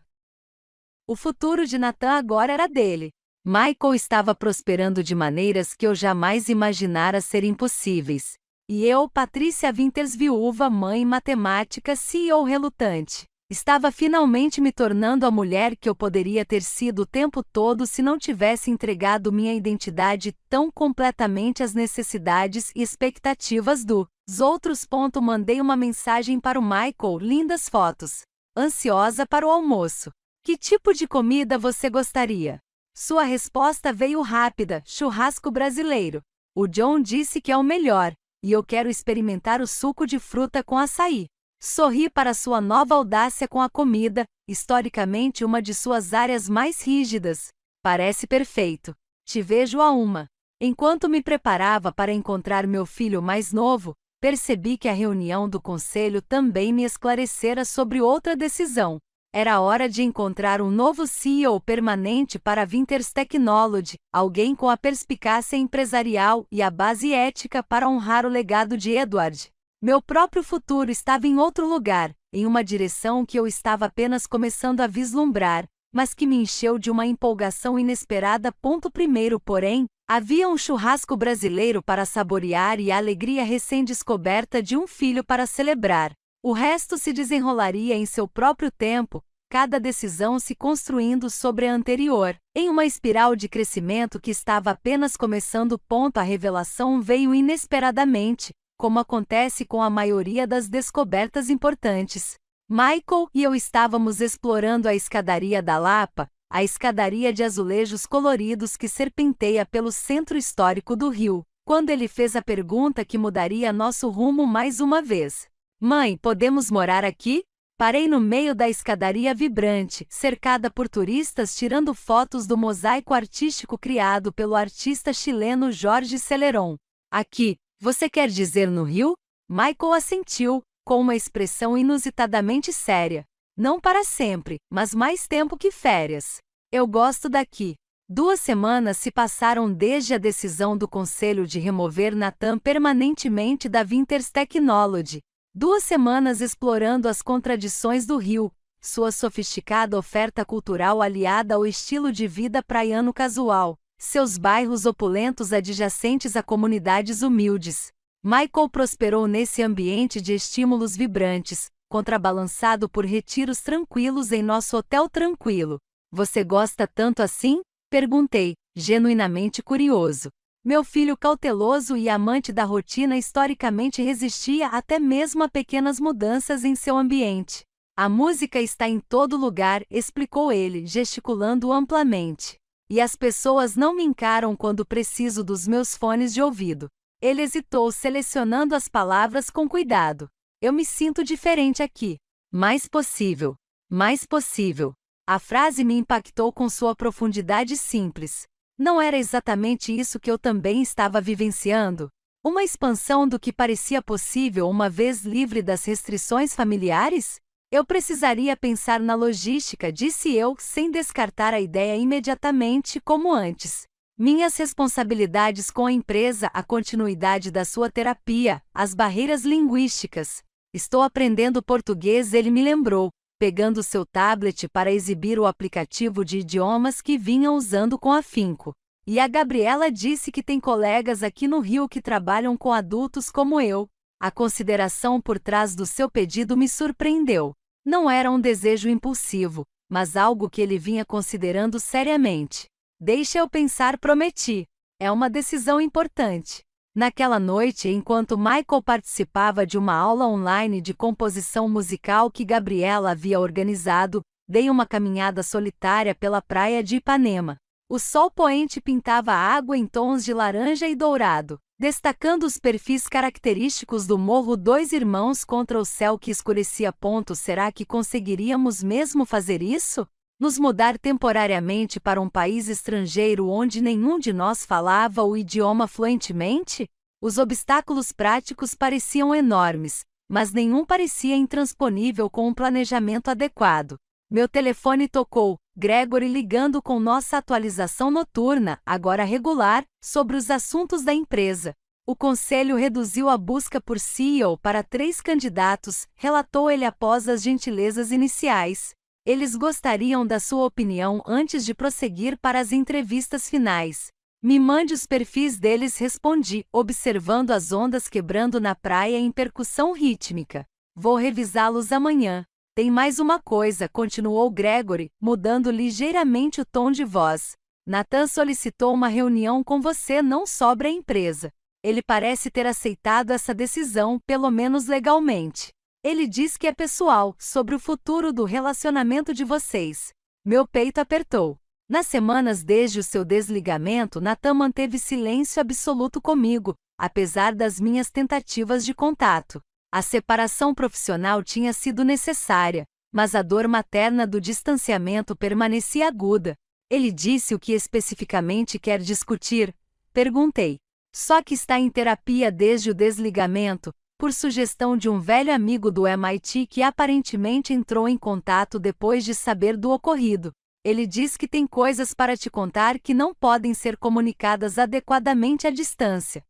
O futuro de Nathan agora era dele. Michael estava prosperando de maneiras que eu jamais imaginara ser impossíveis. E eu, Patrícia Winters, viúva, mãe, matemática, CEO relutante, estava finalmente me tornando a mulher que eu poderia ter sido o tempo todo se não tivesse entregado minha identidade tão completamente às necessidades e expectativas dos outros. Mandei uma mensagem para o Michael, lindas fotos. Ansiosa para o almoço. Que tipo de comida você gostaria? Sua resposta veio rápida: churrasco brasileiro. O John disse que é o melhor, e eu quero experimentar o suco de fruta com açaí. Sorri para sua nova audácia com a comida, historicamente uma de suas áreas mais rígidas. Parece perfeito. Te vejo a uma. Enquanto me preparava para encontrar meu filho mais novo, percebi que a reunião do conselho também me esclarecera sobre outra decisão. Era hora de encontrar um novo CEO permanente para a Winters Technology, alguém com a perspicácia empresarial e a base ética para honrar o legado de Edward. Meu próprio futuro estava em outro lugar, em uma direção que eu estava apenas começando a vislumbrar, mas que me encheu de uma empolgação inesperada. Primeiro, porém, havia um churrasco brasileiro para saborear e a alegria recém-descoberta de um filho para celebrar. O resto se desenrolaria em seu próprio tempo, cada decisão se construindo sobre a anterior, em uma espiral de crescimento que estava apenas começando. A revelação veio inesperadamente, como acontece com a maioria das descobertas importantes. Michael e eu estávamos explorando a escadaria da Lapa, a escadaria de azulejos coloridos que serpenteia pelo centro histórico do Rio, quando ele fez a pergunta que mudaria nosso rumo mais uma vez. Mãe, podemos morar aqui? Parei no meio da escadaria vibrante, cercada por turistas tirando fotos do mosaico artístico criado pelo artista chileno Jorge Celerón. Aqui, você quer dizer no Rio? Michael assentiu, com uma expressão inusitadamente séria. Não para sempre, mas mais tempo que férias. Eu gosto daqui. 2 semanas se passaram desde a decisão do conselho de remover Nathan permanentemente da Winters Technology. 2 semanas explorando as contradições do Rio, sua sofisticada oferta cultural aliada ao estilo de vida praiano casual, seus bairros opulentos adjacentes a comunidades humildes. Michael prosperou nesse ambiente de estímulos vibrantes, contrabalançado por retiros tranquilos em nosso hotel tranquilo. Você gosta tanto assim? Perguntei, genuinamente curioso. Meu filho cauteloso e amante da rotina historicamente resistia até mesmo a pequenas mudanças em seu ambiente. A música está em todo lugar, explicou ele, gesticulando amplamente. E as pessoas não me encaram quando preciso dos meus fones de ouvido. Ele hesitou, selecionando as palavras com cuidado. Eu me sinto diferente aqui. Mais possível. Mais possível. A frase me impactou com sua profundidade simples. Não era exatamente isso que eu também estava vivenciando? Uma expansão do que parecia possível uma vez livre das restrições familiares? Eu precisaria pensar na logística, disse eu, sem descartar a ideia imediatamente como antes. Minhas responsabilidades com a empresa, a continuidade da sua terapia, as barreiras linguísticas. Estou aprendendo português, ele me lembrou, pegando seu tablet para exibir o aplicativo de idiomas que vinha usando com afinco. E a Gabriela disse que tem colegas aqui no Rio que trabalham com adultos como eu. A consideração por trás do seu pedido me surpreendeu. Não era um desejo impulsivo, mas algo que ele vinha considerando seriamente. Deixa eu pensar, prometi. É uma decisão importante. Naquela noite, enquanto Michael participava de uma aula online de composição musical que Gabriela havia organizado, dei uma caminhada solitária pela praia de Ipanema. O sol poente pintava a água em tons de laranja e dourado, destacando os perfis característicos do Morro Dois Irmãos contra o céu que escurecia. Será que conseguiríamos mesmo fazer isso? Nos mudar temporariamente para um país estrangeiro onde nenhum de nós falava o idioma fluentemente? Os obstáculos práticos pareciam enormes, mas nenhum parecia intransponível com um planejamento adequado. Meu telefone tocou, Gregory ligando com nossa atualização noturna, agora regular, sobre os assuntos da empresa. O conselho reduziu a busca por CEO para 3 candidatos, relatou ele após as gentilezas iniciais. Eles gostariam da sua opinião antes de prosseguir para as entrevistas finais. Me mande os perfis deles, respondi, observando as ondas quebrando na praia em percussão rítmica. Vou revisá-los amanhã. Tem mais uma coisa, continuou Gregory, mudando ligeiramente o tom de voz. Nathan solicitou uma reunião com você não sobre a empresa. Ele parece ter aceitado essa decisão, pelo menos legalmente. Ele diz que é pessoal, sobre o futuro do relacionamento de vocês. Meu peito apertou. Nas semanas desde o seu desligamento, Nathan manteve silêncio absoluto comigo, apesar das minhas tentativas de contato. A separação profissional tinha sido necessária, mas a dor materna do distanciamento permanecia aguda. Ele disse o que especificamente quer discutir? Perguntei. Só que está em terapia desde o desligamento. por sugestão de um velho amigo do MIT que aparentemente entrou em contato depois de saber do ocorrido. Ele diz que tem coisas para te contar que não podem ser comunicadas adequadamente à distância.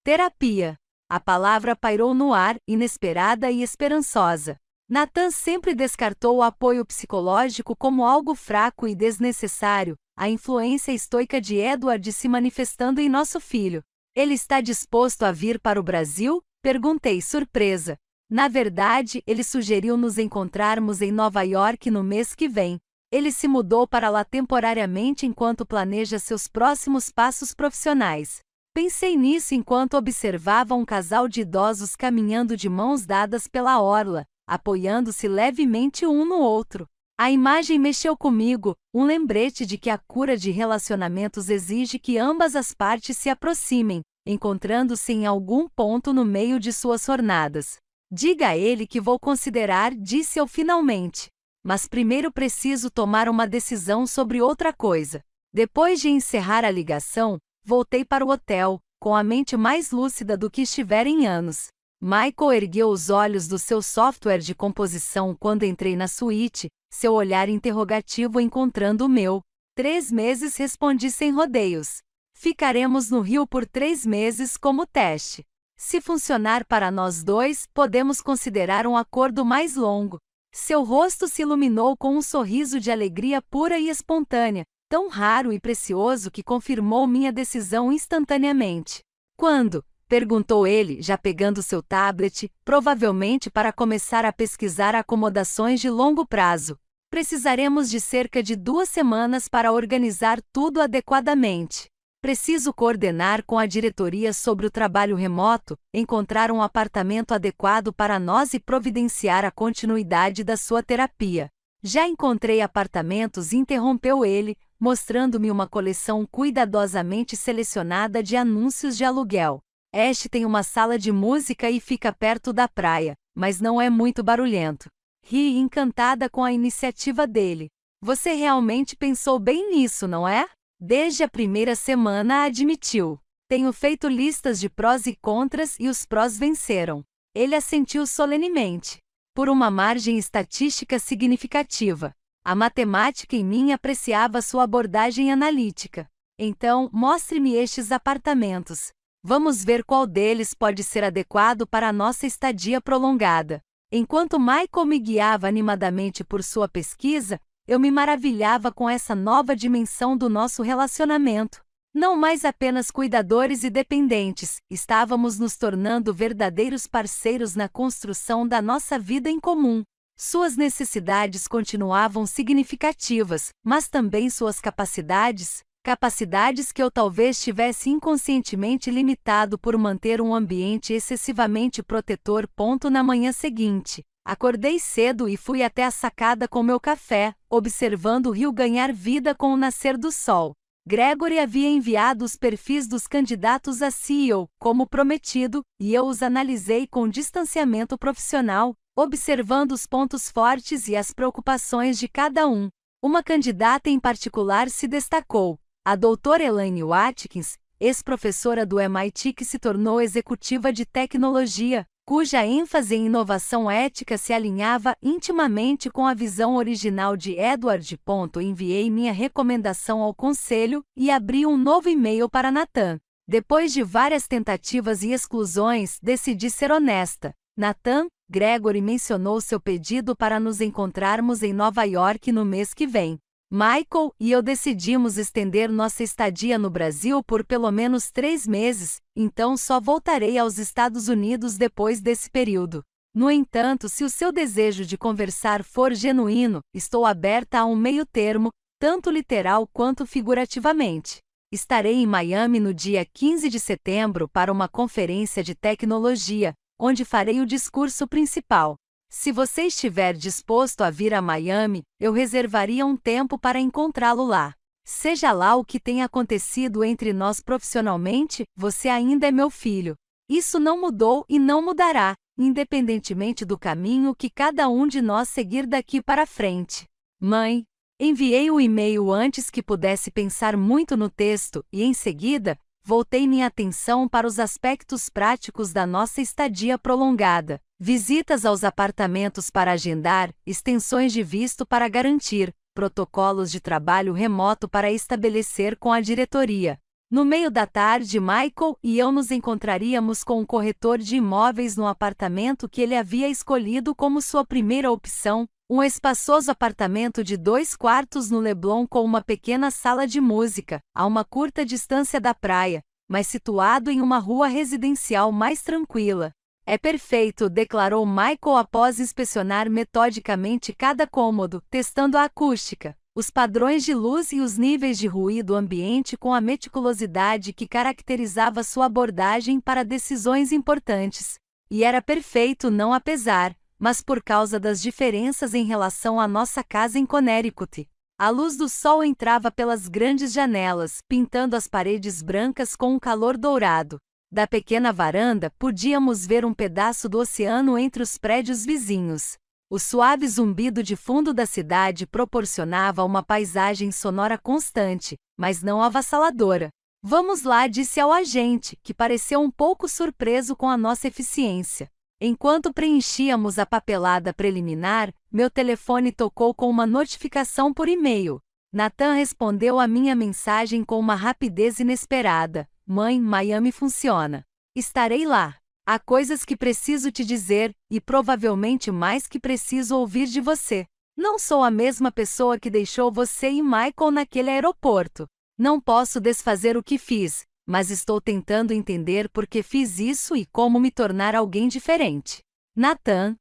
Terapia. A palavra pairou no ar, inesperada e esperançosa. Nathan sempre descartou o apoio psicológico como algo fraco e desnecessário, a influência estoica de Edward se manifestando em nosso filho. Ele está disposto a vir para o Brasil? Perguntei surpresa. Na verdade, ele sugeriu nos encontrarmos em Nova York no mês que vem. Ele se mudou para lá temporariamente enquanto planeja seus próximos passos profissionais. Pensei nisso enquanto observava um casal de idosos caminhando de mãos dadas pela orla, apoiando-se levemente um no outro. A imagem mexeu comigo, um lembrete de que a cura de relacionamentos exige que ambas as partes se aproximem, encontrando-se em algum ponto no meio de suas jornadas. Diga a ele que vou considerar, disse eu finalmente. Mas primeiro preciso tomar uma decisão sobre outra coisa. Depois de encerrar a ligação, voltei para o hotel, com a mente mais lúcida do que estivera em anos. Michael ergueu os olhos do seu software de composição quando entrei na suíte, seu olhar interrogativo encontrando o meu. 3 meses, respondi sem rodeios. Ficaremos no Rio por 3 meses como teste. Se funcionar para nós dois, podemos considerar um acordo mais longo. Seu rosto se iluminou com um sorriso de alegria pura e espontânea, tão raro e precioso que confirmou minha decisão instantaneamente. Quando? Perguntou ele, já pegando seu tablet, provavelmente para começar a pesquisar acomodações de longo prazo. Precisaremos de cerca de 2 semanas para organizar tudo adequadamente. Preciso coordenar com a diretoria sobre o trabalho remoto, encontrar um apartamento adequado para nós e providenciar a continuidade da sua terapia. Já encontrei apartamentos, interrompeu ele, mostrando-me uma coleção cuidadosamente selecionada de anúncios de aluguel. Este tem uma sala de música e fica perto da praia, mas não é muito barulhento. Ri encantada com a iniciativa dele. Você realmente pensou bem nisso, não é? Desde a primeira semana admitiu. Tenho feito listas de prós e contras e os prós venceram. Ele assentiu solenemente. Por uma margem estatística significativa. A matemática em mim apreciava sua abordagem analítica. Então, mostre-me estes apartamentos. Vamos ver qual deles pode ser adequado para a nossa estadia prolongada. Enquanto Michael me guiava animadamente por sua pesquisa, eu me maravilhava com essa nova dimensão do nosso relacionamento. Não mais apenas cuidadores e dependentes, estávamos nos tornando verdadeiros parceiros na construção da nossa vida em comum. Suas necessidades continuavam significativas, mas também suas capacidades que eu talvez tivesse inconscientemente limitado por manter um ambiente excessivamente protetor. Na manhã seguinte, acordei cedo e fui até a sacada com meu café, observando o rio ganhar vida com o nascer do sol. Gregory havia enviado os perfis dos candidatos a CEO, como prometido, e eu os analisei com distanciamento profissional, observando os pontos fortes e as preocupações de cada um. Uma candidata em particular se destacou, a doutora Elaine Watkins, ex-professora do MIT que se tornou executiva de tecnologia, cuja ênfase em inovação ética se alinhava intimamente com a visão original de Edward. Enviei minha recomendação ao conselho e abri um novo e-mail para Nathan. Depois de várias tentativas e exclusões, decidi ser honesta. Nathan, Gregory mencionou seu pedido para nos encontrarmos em Nova York no mês que vem. Michael e eu decidimos estender nossa estadia no Brasil por pelo menos 3 meses, então só voltarei aos Estados Unidos depois desse período. No entanto, se o seu desejo de conversar for genuíno, estou aberta a um meio-termo, tanto literal quanto figurativamente. Estarei em Miami no dia 15 de setembro para uma conferência de tecnologia, onde farei o discurso principal. Se você estiver disposto a vir a Miami, eu reservaria um tempo para encontrá-lo lá. Seja lá o que tenha acontecido entre nós profissionalmente, você ainda é meu filho. Isso não mudou e não mudará, independentemente do caminho que cada um de nós seguir daqui para frente. Mãe, enviei o e-mail antes que pudesse pensar muito no texto e, em seguida, voltei minha atenção para os aspectos práticos da nossa estadia prolongada. Visitas aos apartamentos para agendar, extensões de visto para garantir, protocolos de trabalho remoto para estabelecer com a diretoria. No meio da tarde, Michael e eu nos encontraríamos com um corretor de imóveis no apartamento que ele havia escolhido como sua primeira opção, um espaçoso apartamento de 2 quartos no Leblon com uma pequena sala de música, a uma curta distância da praia, mas situado em uma rua residencial mais tranquila. É perfeito, declarou Michael após inspecionar metodicamente cada cômodo, testando a acústica, os padrões de luz e os níveis de ruído ambiente com a meticulosidade que caracterizava sua abordagem para decisões importantes. E era perfeito não apesar, mas por causa das diferenças em relação à nossa casa em Connecticut. A luz do sol entrava pelas grandes janelas, pintando as paredes brancas com um calor dourado. Da pequena varanda, podíamos ver um pedaço do oceano entre os prédios vizinhos. O suave zumbido de fundo da cidade proporcionava uma paisagem sonora constante, mas não avassaladora. Vamos lá, disse ao agente, que pareceu um pouco surpreso com a nossa eficiência. Enquanto preenchíamos a papelada preliminar, meu telefone tocou com uma notificação por e-mail. Nathan respondeu à minha mensagem com uma rapidez inesperada. Mãe, Miami funciona. Estarei lá. Há coisas que preciso te dizer, e provavelmente mais que preciso ouvir de você. Não sou a mesma pessoa que deixou você e Michael naquele aeroporto. Não posso desfazer o que fiz, mas estou tentando entender por que fiz isso e como me tornar alguém diferente. Nathan.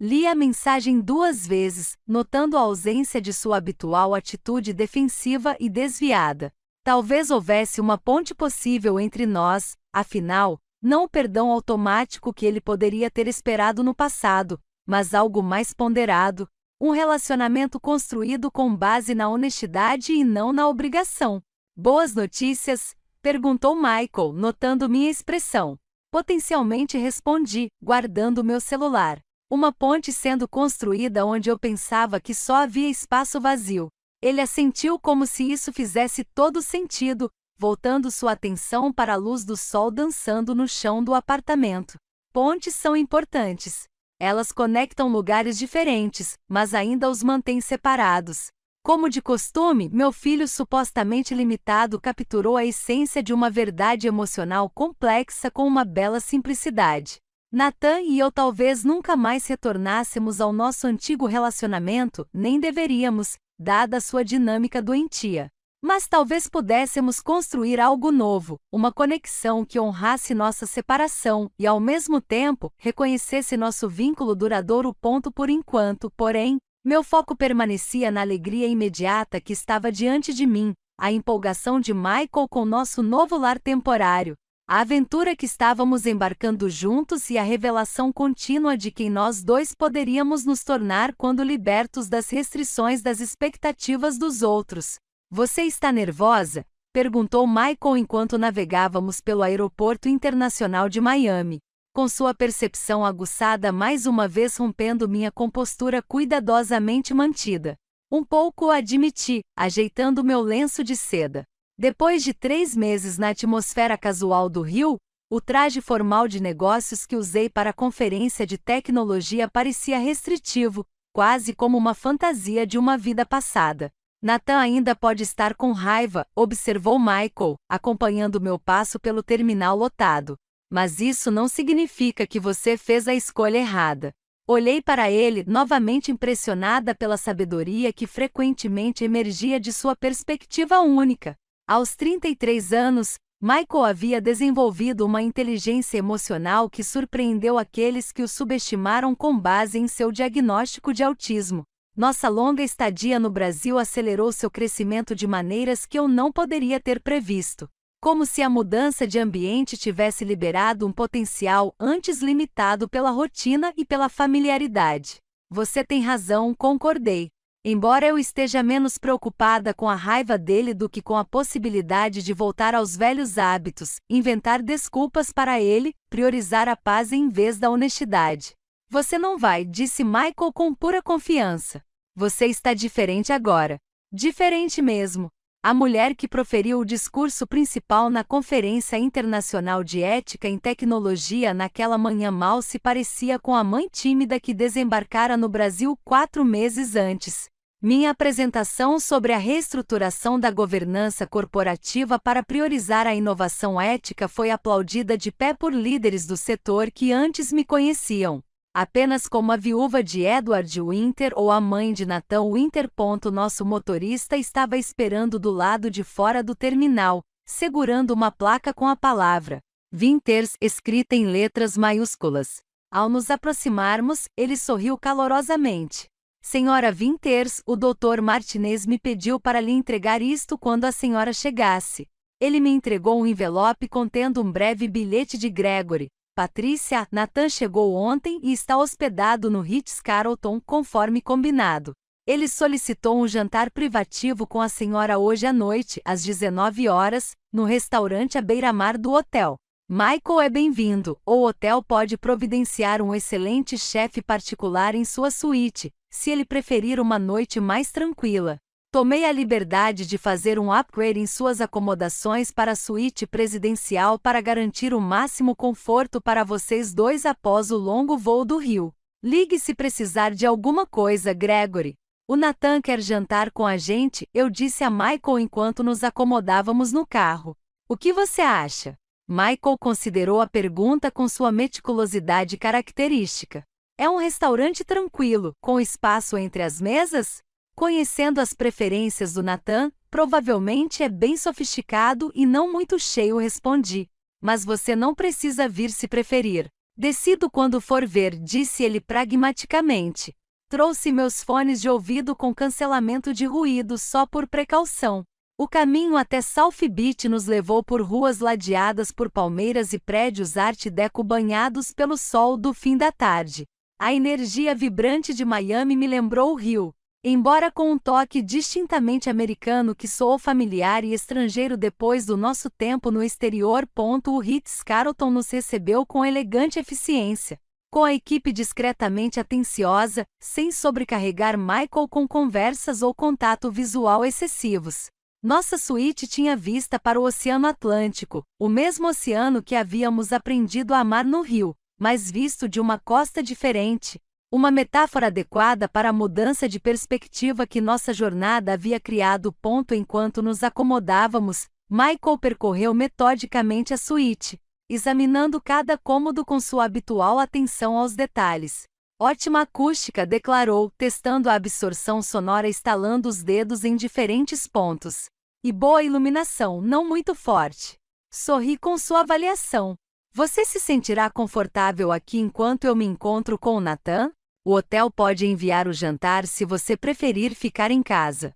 Li a mensagem 2 vezes, notando a ausência de sua habitual atitude defensiva e desviada. Talvez houvesse uma ponte possível entre nós, afinal, não o perdão automático que ele poderia ter esperado no passado, mas algo mais ponderado, um relacionamento construído com base na honestidade e não na obrigação. Boas notícias? Perguntou Michael, notando minha expressão. Potencialmente respondi, guardando meu celular. Uma ponte sendo construída onde eu pensava que só havia espaço vazio. Ele assentiu como se isso fizesse todo sentido, voltando sua atenção para a luz do sol dançando no chão do apartamento. Pontes são importantes. Elas conectam lugares diferentes, mas ainda os mantêm separados. Como de costume, meu filho supostamente limitado capturou a essência de uma verdade emocional complexa com uma bela simplicidade. Nathan e eu talvez nunca mais retornássemos ao nosso antigo relacionamento, nem deveríamos, dada a sua dinâmica doentia. Mas talvez pudéssemos construir algo novo, uma conexão que honrasse nossa separação e, ao mesmo tempo, reconhecesse nosso vínculo duradouro. Por enquanto, porém, meu foco permanecia na alegria imediata que estava diante de mim, a empolgação de Michael com nosso novo lar temporário, a aventura que estávamos embarcando juntos e a revelação contínua de quem nós dois poderíamos nos tornar quando libertos das restrições das expectativas dos outros. Você está nervosa? Perguntou Michael enquanto navegávamos pelo aeroporto internacional de Miami, com sua percepção aguçada mais uma vez rompendo minha compostura cuidadosamente mantida. Um pouco, admiti, ajeitando meu lenço de seda. Depois de 3 meses na atmosfera casual do Rio, o traje formal de negócios que usei para a conferência de tecnologia parecia restritivo, quase como uma fantasia de uma vida passada. Nathan ainda pode estar com raiva, observou Michael, acompanhando meu passo pelo terminal lotado. Mas isso não significa que você fez a escolha errada. Olhei para ele, novamente impressionada pela sabedoria que frequentemente emergia de sua perspectiva única. Aos 33 anos, Michael havia desenvolvido uma inteligência emocional que surpreendeu aqueles que o subestimaram com base em seu diagnóstico de autismo. Nossa longa estadia no Brasil acelerou seu crescimento de maneiras que eu não poderia ter previsto. Como se a mudança de ambiente tivesse liberado um potencial antes limitado pela rotina e pela familiaridade. Você tem razão, concordei. Embora eu esteja menos preocupada com a raiva dele do que com a possibilidade de voltar aos velhos hábitos, inventar desculpas para ele, priorizar a paz em vez da honestidade. Você não vai, disse Michael com pura confiança. Você está diferente agora. Diferente mesmo. A mulher que proferiu o discurso principal na Conferência Internacional de Ética em Tecnologia naquela manhã mal se parecia com a mãe tímida que desembarcara no Brasil 4 meses antes. Minha apresentação sobre a reestruturação da governança corporativa para priorizar a inovação ética foi aplaudida de pé por líderes do setor que antes me conheciam apenas como a viúva de Edward Winter ou a mãe de Nathan Winter. Nosso motorista estava esperando do lado de fora do terminal, segurando uma placa com a palavra Winters escrita em letras maiúsculas. Ao nos aproximarmos, ele sorriu calorosamente. Senhora Winters, o Dr. Martinez me pediu para lhe entregar isto quando a senhora chegasse. Ele me entregou um envelope contendo um breve bilhete de Gregory. Patrícia, Nathan chegou ontem e está hospedado no Ritz-Carlton conforme combinado. Ele solicitou um jantar privativo com a senhora hoje à noite, às 19 horas, no restaurante à beira-mar do hotel. Michael é bem-vindo. O hotel pode providenciar um excelente chefe particular em sua suíte, se ele preferir uma noite mais tranquila. Tomei a liberdade de fazer um upgrade em suas acomodações para a suíte presidencial para garantir o máximo conforto para vocês dois após o longo voo do Rio. Ligue se precisar de alguma coisa, Gregory. O Nathan quer jantar com a gente, eu disse a Michael enquanto nos acomodávamos no carro. O que você acha? Michael considerou a pergunta com sua meticulosidade característica. É um restaurante tranquilo, com espaço entre as mesas? Conhecendo as preferências do Nathan, provavelmente é bem sofisticado e não muito cheio, respondi. Mas você não precisa vir se preferir. Decido quando for ver, disse ele pragmaticamente. Trouxe meus fones de ouvido com cancelamento de ruído só por precaução. O caminho até South Beach nos levou por ruas ladeadas por palmeiras e prédios Art Deco banhados pelo sol do fim da tarde. A energia vibrante de Miami me lembrou o Rio. Embora com um toque distintamente americano que soou familiar e estrangeiro depois do nosso tempo no exterior. O Ritz-Carlton nos recebeu com elegante eficiência, com a equipe discretamente atenciosa, sem sobrecarregar Michael com conversas ou contato visual excessivos. Nossa suíte tinha vista para o Oceano Atlântico, o mesmo oceano que havíamos aprendido a amar no Rio, mas visto de uma costa diferente. Uma metáfora adequada para a mudança de perspectiva que nossa jornada havia criado. Enquanto nos acomodávamos, Michael percorreu metodicamente a suíte, examinando cada cômodo com sua habitual atenção aos detalhes. Ótima acústica, declarou, testando a absorção sonora estalando os dedos em diferentes pontos. E boa iluminação, não muito forte. Sorri com sua avaliação. Você se sentirá confortável aqui enquanto eu me encontro com o Nathan? O hotel pode enviar o jantar se você preferir ficar em casa.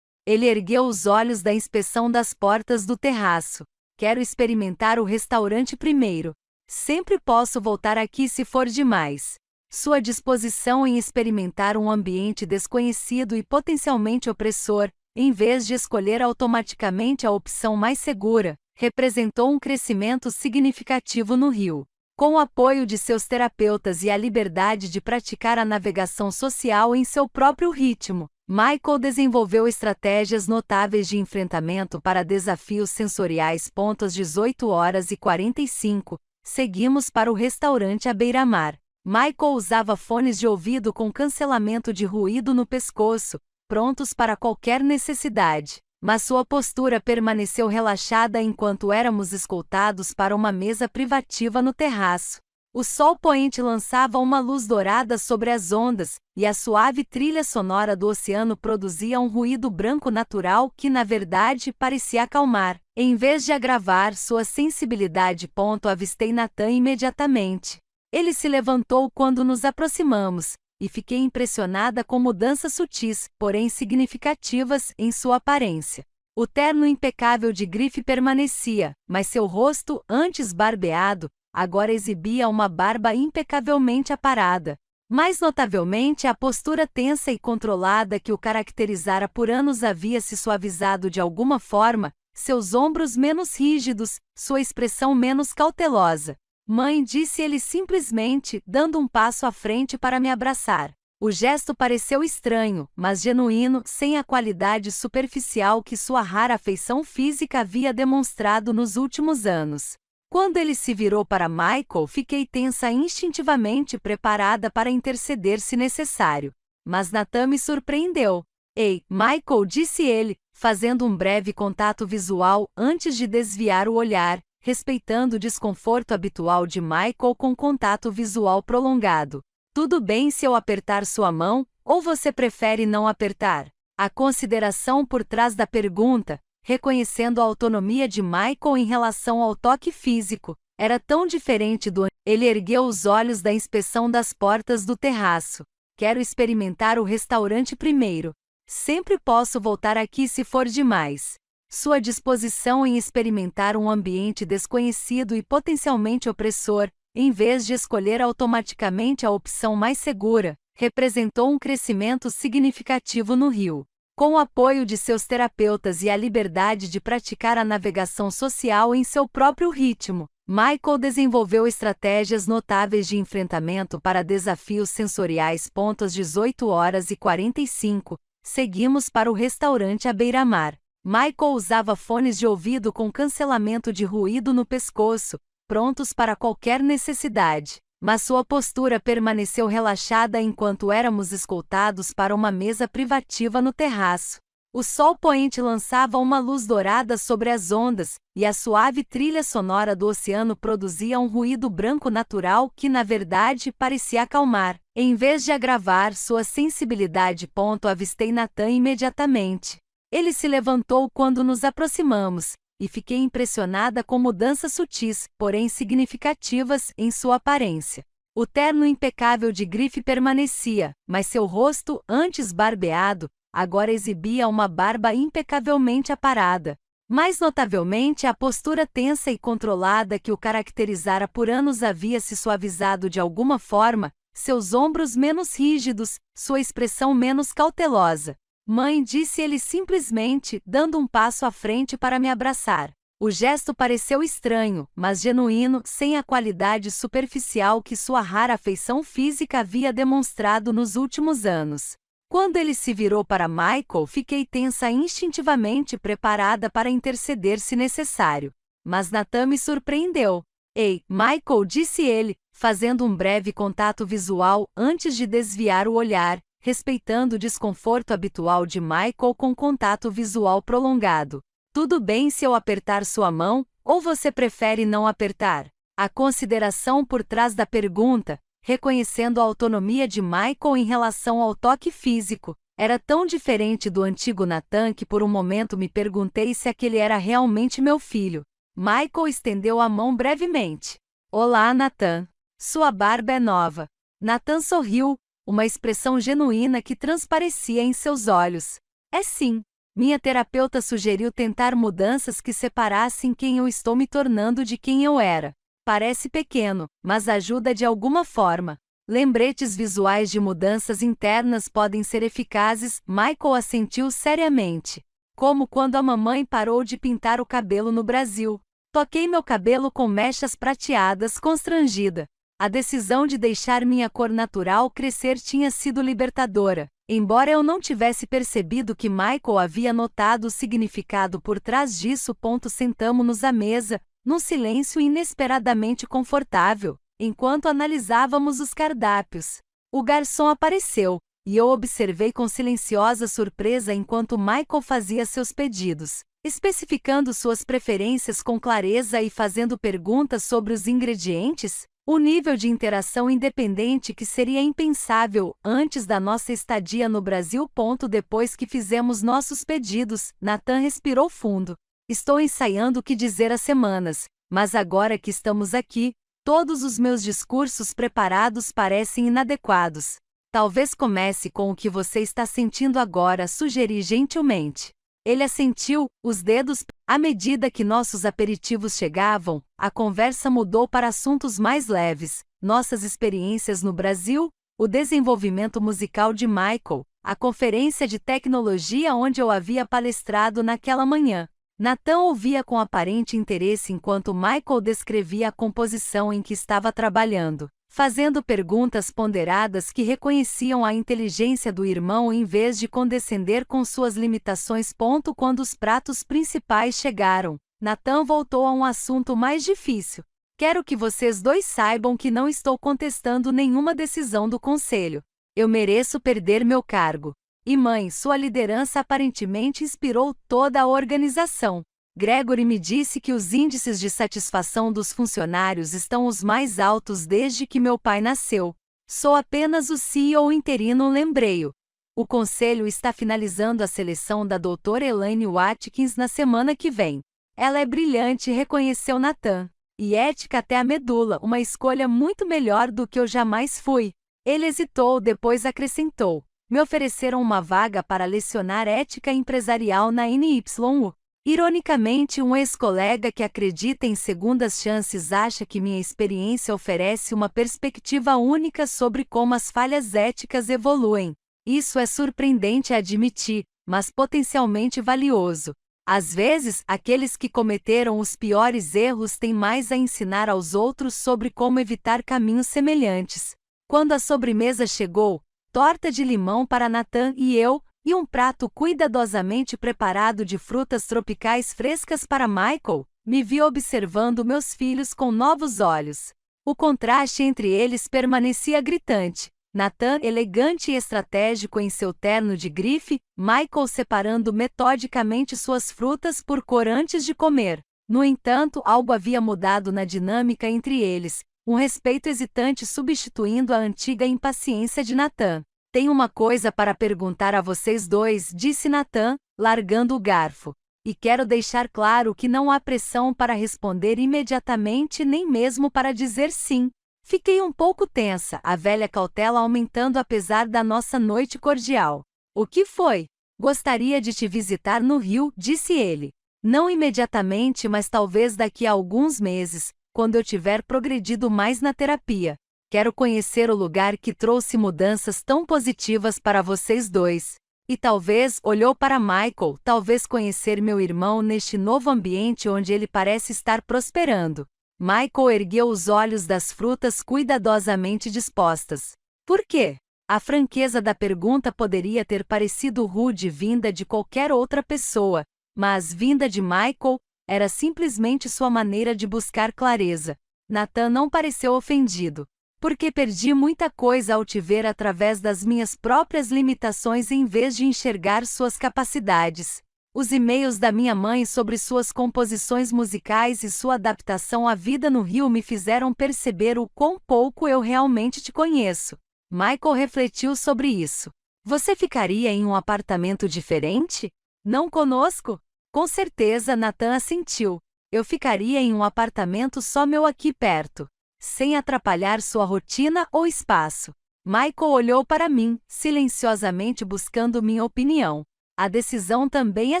Ele ergueu os olhos da inspeção das portas do terraço. Quero experimentar o restaurante primeiro. Sempre posso voltar aqui se for demais. Sua disposição em experimentar um ambiente desconhecido e potencialmente opressor, em vez de escolher automaticamente a opção mais segura, representou um crescimento significativo no Rio. Com o apoio de seus terapeutas e a liberdade de praticar a navegação social em seu próprio ritmo, Michael desenvolveu estratégias notáveis de enfrentamento para desafios sensoriais. Às 18h45, seguimos para o restaurante à beira-mar. Michael usava fones de ouvido com cancelamento de ruído no pescoço, prontos para qualquer necessidade. Mas sua postura permaneceu relaxada enquanto éramos escoltados para uma mesa privativa no terraço. O sol poente lançava uma luz dourada sobre as ondas, e a suave trilha sonora do oceano produzia um ruído branco natural que, na verdade, parecia acalmar, em vez de agravar sua sensibilidade. Avistei Nathan imediatamente. Ele se levantou quando nos aproximamos, e fiquei impressionada com mudanças sutis, porém significativas, em sua aparência. O terno impecável de grife permanecia, mas seu rosto, antes barbeado, agora exibia uma barba impecavelmente aparada. Mais notavelmente, a postura tensa e controlada que o caracterizara por anos havia se suavizado de alguma forma, seus ombros menos rígidos, sua expressão menos cautelosa. Mãe, disse ele simplesmente, dando um passo à frente para me abraçar. O gesto pareceu estranho, mas genuíno, sem a qualidade superficial que sua rara afeição física havia demonstrado nos últimos anos. Quando ele se virou para Michael, fiquei tensa instintivamente preparada para interceder se necessário. Mas Nathan me surpreendeu. Ei, Michael, disse ele, fazendo um breve contato visual antes de desviar o olhar, respeitando o desconforto habitual de Michael com contato visual prolongado. Tudo bem se eu apertar sua mão, ou você prefere não apertar? A consideração por trás da pergunta, reconhecendo a autonomia de Michael em relação ao toque físico, era tão diferente do... Ele ergueu os olhos da inspeção das portas do terraço. Quero experimentar o restaurante primeiro. Sempre posso voltar aqui se for demais. Sua disposição em experimentar um ambiente desconhecido e potencialmente opressor, em vez de escolher automaticamente a opção mais segura, representou um crescimento significativo no Rio. Com o apoio de seus terapeutas e a liberdade de praticar a navegação social em seu próprio ritmo, Michael desenvolveu estratégias notáveis de enfrentamento para desafios sensoriais. Às 18h45, seguimos para o restaurante à beira-mar. Michael usava fones de ouvido com cancelamento de ruído no pescoço, prontos para qualquer necessidade, mas sua postura permaneceu relaxada enquanto éramos escoltados para uma mesa privativa no terraço. O sol poente lançava uma luz dourada sobre as ondas, e a suave trilha sonora do oceano produzia um ruído branco natural que, na verdade, parecia acalmar, em vez de agravar sua sensibilidade. Avistei Nathan imediatamente. Ele se levantou quando nos aproximamos, e fiquei impressionada com mudanças sutis, porém significativas, em sua aparência. O terno impecável de grife permanecia, mas seu rosto, antes barbeado, agora exibia uma barba impecavelmente aparada. Mais notavelmente, a postura tensa e controlada que o caracterizara por anos havia se suavizado de alguma forma, seus ombros menos rígidos, sua expressão menos cautelosa. Mãe, disse ele simplesmente, dando um passo à frente para me abraçar. O gesto pareceu estranho, mas genuíno, sem a qualidade superficial que sua rara afeição física havia demonstrado nos últimos anos. Quando ele se virou para Michael, fiquei tensa instintivamente preparada para interceder se necessário. Mas Nathan me surpreendeu. Ei, Michael, disse ele, fazendo um breve contato visual antes de desviar o olhar, respeitando o desconforto habitual de Michael com contato visual prolongado. Tudo bem se eu apertar sua mão, ou você prefere não apertar? A consideração por trás da pergunta, reconhecendo a autonomia de Michael em relação ao toque físico, era tão diferente do antigo Nathan que por um momento me perguntei se aquele era realmente meu filho. Michael estendeu a mão brevemente. Olá, Nathan. Sua barba é nova. Nathan sorriu, uma expressão genuína que transparecia em seus olhos. É sim. Minha terapeuta sugeriu tentar mudanças que separassem quem eu estou me tornando de quem eu era. Parece pequeno, mas ajuda de alguma forma. Lembretes visuais de mudanças internas podem ser eficazes. Michael assentiu seriamente. Como quando a mamãe parou de pintar o cabelo no Brasil. Toquei meu cabelo com mechas prateadas, constrangida. A decisão de deixar minha cor natural crescer tinha sido libertadora, embora eu não tivesse percebido que Michael havia notado o significado por trás disso. Sentamo-nos à mesa, num silêncio inesperadamente confortável, enquanto analisávamos os cardápios. O garçom apareceu, e eu observei com silenciosa surpresa enquanto Michael fazia seus pedidos, especificando suas preferências com clareza e fazendo perguntas sobre os ingredientes. O nível de interação independente que seria impensável antes da nossa estadia no Brasil. Depois que fizemos nossos pedidos, Nathan respirou fundo. Estou ensaiando o que dizer há semanas, mas agora que estamos aqui, todos os meus discursos preparados parecem inadequados. Talvez comece com o que você está sentindo agora, sugeri gentilmente. Ele assentiu, os dedos. À medida que nossos aperitivos chegavam, a conversa mudou para assuntos mais leves, nossas experiências no Brasil, o desenvolvimento musical de Michael, a conferência de tecnologia onde eu havia palestrado naquela manhã. Nathan ouvia com aparente interesse enquanto Michael descrevia a composição em que estava trabalhando. fazendo perguntas ponderadas que reconheciam a inteligência do irmão em vez de condescender com suas limitações. Quando os pratos principais chegaram, Nathan voltou a um assunto mais difícil. Quero que vocês dois saibam que não estou contestando nenhuma decisão do conselho. Eu mereço perder meu cargo. E mãe, sua liderança aparentemente inspirou toda a organização. Gregory me disse que os índices de satisfação dos funcionários estão os mais altos desde que meu pai nasceu. Sou apenas o CEO interino, lembrei-o. O conselho está finalizando a seleção da doutora Elaine Watkins na semana que vem. Ela é brilhante, reconheceu Nathan. E ética até a medula, uma escolha muito melhor do que eu jamais fui. Ele hesitou, depois acrescentou. Me ofereceram uma vaga para lecionar ética empresarial na NYU. Ironicamente, um ex-colega que acredita em segundas chances acha que minha experiência oferece uma perspectiva única sobre como as falhas éticas evoluem. Isso é surpreendente admitir, mas potencialmente valioso. Às vezes, aqueles que cometeram os piores erros têm mais a ensinar aos outros sobre como evitar caminhos semelhantes. Quando a sobremesa chegou, torta de limão para Nathan e eu, e um prato cuidadosamente preparado de frutas tropicais frescas para Michael, me vi observando meus filhos com novos olhos. O contraste entre eles permanecia gritante. Nathan elegante e estratégico em seu terno de grife, Michael separando metodicamente suas frutas por cor antes de comer. No entanto, algo havia mudado na dinâmica entre eles, um respeito hesitante substituindo a antiga impaciência de Nathan. Tenho uma coisa para perguntar a vocês dois, disse Nathan, largando o garfo. E quero deixar claro que não há pressão para responder imediatamente nem mesmo para dizer sim. Fiquei um pouco tensa, a velha cautela aumentando apesar da nossa noite cordial. O que foi? Gostaria de te visitar no Rio, disse ele. Não imediatamente, mas talvez daqui a alguns meses, quando eu tiver progredido mais na terapia. Quero conhecer o lugar que trouxe mudanças tão positivas para vocês dois. E talvez, olhou para Michael, talvez conhecer meu irmão neste novo ambiente onde ele parece estar prosperando. Michael ergueu os olhos das frutas cuidadosamente dispostas. Por quê? A franqueza da pergunta poderia ter parecido rude vinda de qualquer outra pessoa, mas vinda de Michael, era simplesmente sua maneira de buscar clareza. Nathan não pareceu ofendido. Porque perdi muita coisa ao te ver através das minhas próprias limitações em vez de enxergar suas capacidades. Os e-mails da minha mãe sobre suas composições musicais e sua adaptação à vida no Rio me fizeram perceber o quão pouco eu realmente te conheço. Michael refletiu sobre isso. Você ficaria em um apartamento diferente? Não conosco? Com certeza, Nathan assentiu. Eu ficaria em um apartamento só meu aqui perto, sem atrapalhar sua rotina ou espaço. Michael olhou para mim, silenciosamente buscando minha opinião. A decisão também é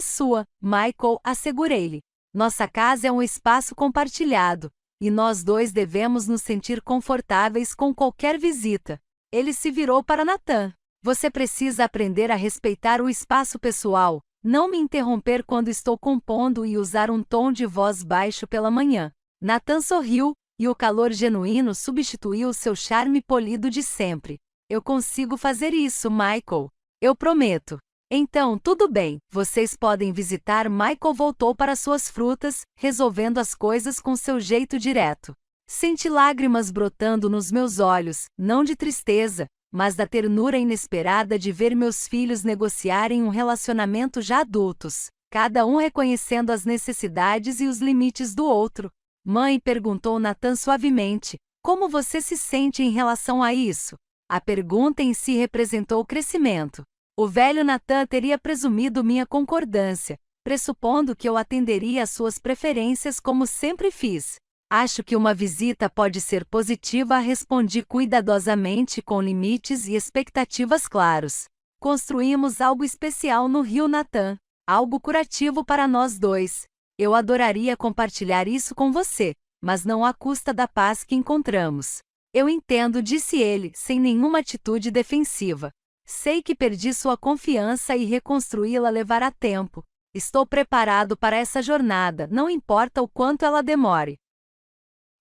sua, Michael, assegurei-lhe. Nossa casa é um espaço compartilhado, e nós dois devemos nos sentir confortáveis com qualquer visita. Ele se virou para Nathan. Você precisa aprender a respeitar o espaço pessoal, não me interromper quando estou compondo e usar um tom de voz baixo pela manhã. Nathan sorriu, e o calor genuíno substituiu seu charme polido de sempre. Eu consigo fazer isso, Michael. Eu prometo. Então, tudo bem, vocês podem visitar. Michael voltou para suas frutas, resolvendo as coisas com seu jeito direto. Senti lágrimas brotando nos meus olhos, não de tristeza, mas da ternura inesperada de ver meus filhos negociarem um relacionamento já adultos, cada um reconhecendo as necessidades e os limites do outro. Mãe, perguntou Nathan suavemente, como você se sente em relação a isso? A pergunta em si representou crescimento. O velho Nathan teria presumido minha concordância, pressupondo que eu atenderia às suas preferências como sempre fiz. Acho que uma visita pode ser positiva, respondi cuidadosamente com limites e expectativas claros. Construímos algo especial no Rio, Nathan, algo curativo para nós dois. Eu adoraria compartilhar isso com você, mas não à custa da paz que encontramos. Eu entendo, disse ele, sem nenhuma atitude defensiva. Sei que perdi sua confiança e reconstruí-la levará tempo. Estou preparado para essa jornada, não importa o quanto ela demore.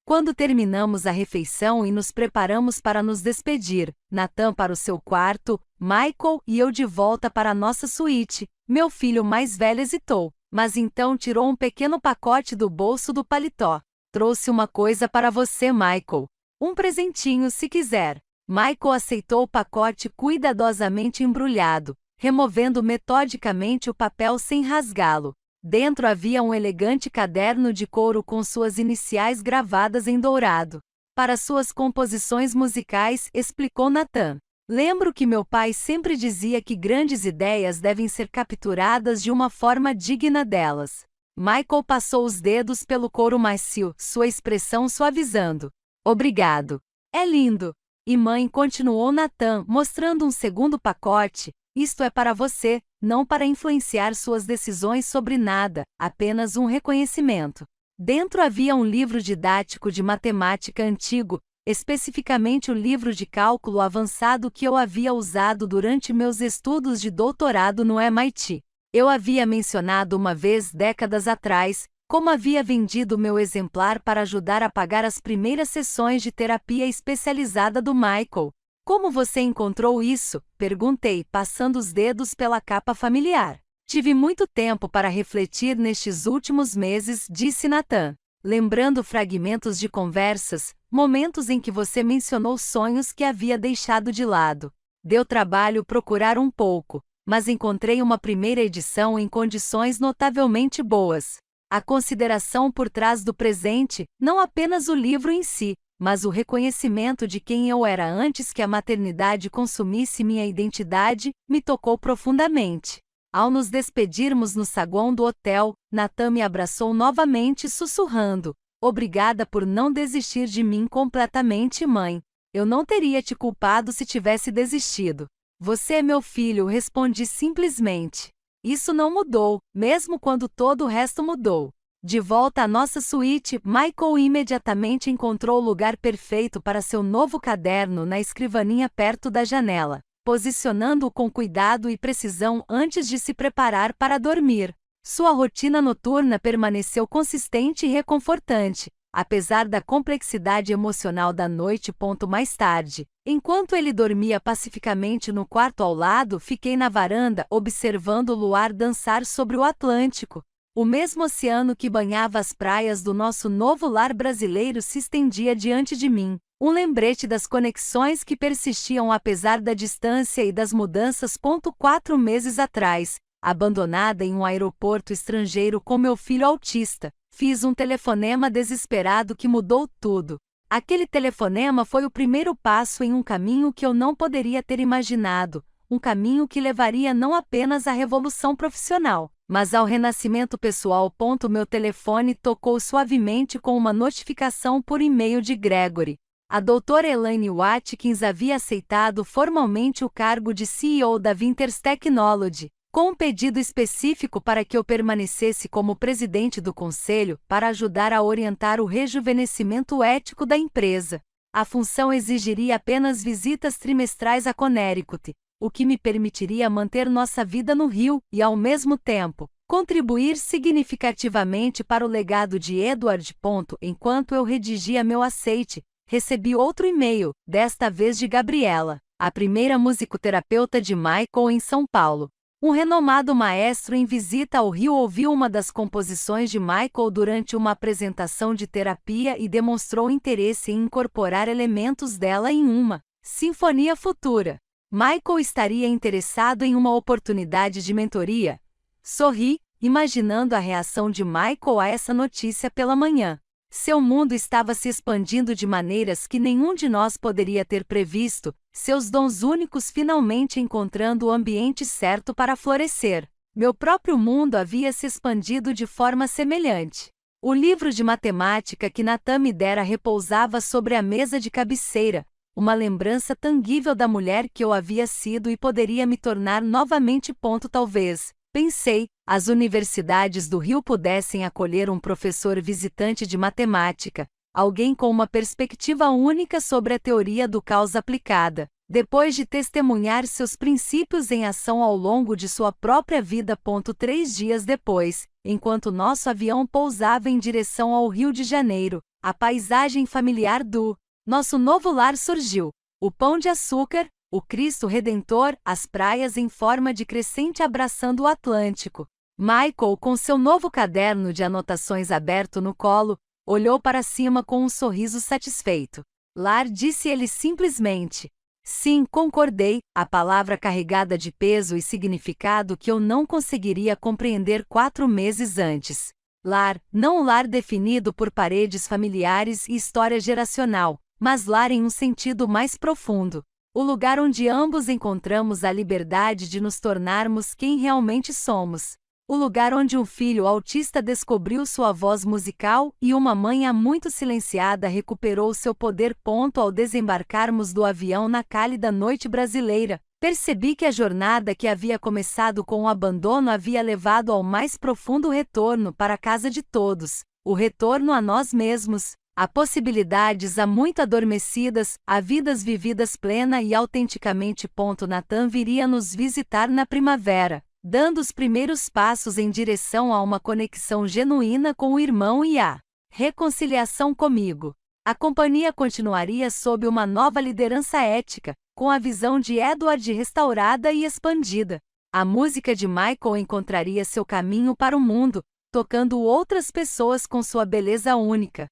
Quando terminamos a refeição e nos preparamos para nos despedir, Nathan para o seu quarto, Michael e eu de volta para a nossa suíte, meu filho mais velho hesitou, mas então tirou um pequeno pacote do bolso do paletó. Trouxe uma coisa para você, Michael. Um presentinho se quiser. Michael aceitou o pacote cuidadosamente embrulhado, removendo metodicamente o papel sem rasgá-lo. Dentro havia um elegante caderno de couro com suas iniciais gravadas em dourado. Para suas composições musicais, explicou Nathan. Lembro que meu pai sempre dizia que grandes ideias devem ser capturadas de uma forma digna delas. Michael passou os dedos pelo couro macio, sua expressão suavizando. Obrigado. É lindo. E mãe, continuou Nathan, mostrando um segundo pacote. Isto é para você, não para influenciar suas decisões sobre nada, apenas um reconhecimento. Dentro havia um livro didático de matemática antigo, especificamente o livro de cálculo avançado que eu havia usado durante meus estudos de doutorado no MIT. Eu havia mencionado uma vez décadas atrás, como havia vendido meu exemplar para ajudar a pagar as primeiras sessões de terapia especializada do Michael. Como você encontrou isso? Perguntei, passando os dedos pela capa familiar. Tive muito tempo para refletir nestes últimos meses, disse Nathan. Lembrando fragmentos de conversas, momentos em que você mencionou sonhos que havia deixado de lado. Deu trabalho procurar um pouco, mas encontrei uma primeira edição em condições notavelmente boas. A consideração por trás do presente, não apenas o livro em si, mas o reconhecimento de quem eu era antes que a maternidade consumisse minha identidade, me tocou profundamente. Ao nos despedirmos no saguão do hotel, Nathan me abraçou novamente sussurrando, obrigada por não desistir de mim completamente, mãe. Eu não teria te culpado se tivesse desistido. Você é meu filho, respondi simplesmente. Isso não mudou, mesmo quando todo o resto mudou. De volta à nossa suíte, Michael imediatamente encontrou o lugar perfeito para seu novo caderno na escrivaninha perto da janela, posicionando-o com cuidado e precisão antes de se preparar para dormir. Sua rotina noturna permaneceu consistente e reconfortante, apesar da complexidade emocional da noite. Mais tarde, enquanto ele dormia pacificamente no quarto ao lado, fiquei na varanda observando o luar dançar sobre o Atlântico. O mesmo oceano que banhava as praias do nosso novo lar brasileiro se estendia diante de mim, um lembrete das conexões que persistiam apesar da distância e das mudanças. 4 meses atrás, abandonada em um aeroporto estrangeiro com meu filho autista, fiz um telefonema desesperado que mudou tudo. Aquele telefonema foi o primeiro passo em um caminho que eu não poderia ter imaginado, um caminho que levaria não apenas à revolução profissional, mas ao renascimento pessoal. Meu telefone tocou suavemente com uma notificação por e-mail de Gregory. A doutora Elaine Watkins havia aceitado formalmente o cargo de CEO da Vinters Technology, com um pedido específico para que eu permanecesse como presidente do conselho para ajudar a orientar o rejuvenescimento ético da empresa. A função exigiria apenas visitas trimestrais a Connecticut, o que me permitiria manter nossa vida no Rio e, ao mesmo tempo, contribuir significativamente para o legado de Edward. Enquanto eu redigia meu aceite, recebi outro e-mail, desta vez de Gabriela, a primeira musicoterapeuta de Michael em São Paulo. Um renomado maestro em visita ao Rio ouviu uma das composições de Michael durante uma apresentação de terapia e demonstrou interesse em incorporar elementos dela em uma sinfonia futura. Michael estaria interessado em uma oportunidade de mentoria? Sorri, imaginando a reação de Michael a essa notícia pela manhã. Seu mundo estava se expandindo de maneiras que nenhum de nós poderia ter previsto, seus dons únicos finalmente encontrando o ambiente certo para florescer. Meu próprio mundo havia se expandido de forma semelhante. O livro de matemática que Nathan me dera repousava sobre a mesa de cabeceira, uma lembrança tangível da mulher que eu havia sido e poderia me tornar novamente. Talvez, pensei, as universidades do Rio pudessem acolher um professor visitante de matemática, alguém com uma perspectiva única sobre a teoria do caos aplicada, depois de testemunhar seus princípios em ação ao longo de sua própria vida. 3 dias depois, enquanto nosso avião pousava em direção ao Rio de Janeiro, a paisagem familiar do nosso novo lar surgiu. O pão de açúcar, o Cristo Redentor, as praias em forma de crescente abraçando o Atlântico. Michael, com seu novo caderno de anotações aberto no colo, olhou para cima com um sorriso satisfeito. Lar, disse ele simplesmente. Sim, concordei, a palavra carregada de peso e significado que eu não conseguiria compreender 4 meses antes. Lar, não o lar definido por paredes familiares e história geracional, mas lar em um sentido mais profundo. O lugar onde ambos encontramos a liberdade de nos tornarmos quem realmente somos. O lugar onde um filho autista descobriu sua voz musical e uma mãe há muito silenciada recuperou seu poder. Ao desembarcarmos do avião na cálida noite brasileira, percebi que a jornada que havia começado com o abandono havia levado ao mais profundo retorno para a casa de todos, o retorno a nós mesmos, a possibilidades há muito adormecidas, a vidas vividas plena e autenticamente. Nathan viria nos visitar na primavera, dando os primeiros passos em direção a uma conexão genuína com o irmão e a reconciliação comigo. A companhia continuaria sob uma nova liderança ética, com a visão de Edward restaurada e expandida. A música de Michael encontraria seu caminho para o mundo, tocando outras pessoas com sua beleza única.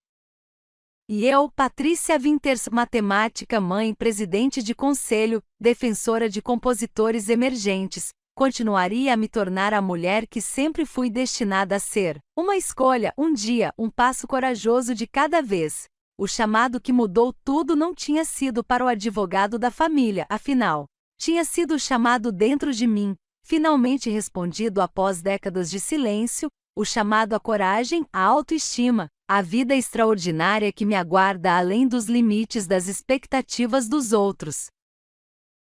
E eu, Patrícia Winters, matemática, mãe, presidente de conselho, defensora de compositores emergentes, continuaria a me tornar a mulher que sempre fui destinada a ser. Uma escolha, um dia, um passo corajoso de cada vez. O chamado que mudou tudo não tinha sido para o advogado da família, afinal. Tinha sido o chamado dentro de mim, finalmente respondido após décadas de silêncio, o chamado à coragem, à autoestima, à vida extraordinária que me aguarda além dos limites das expectativas dos outros.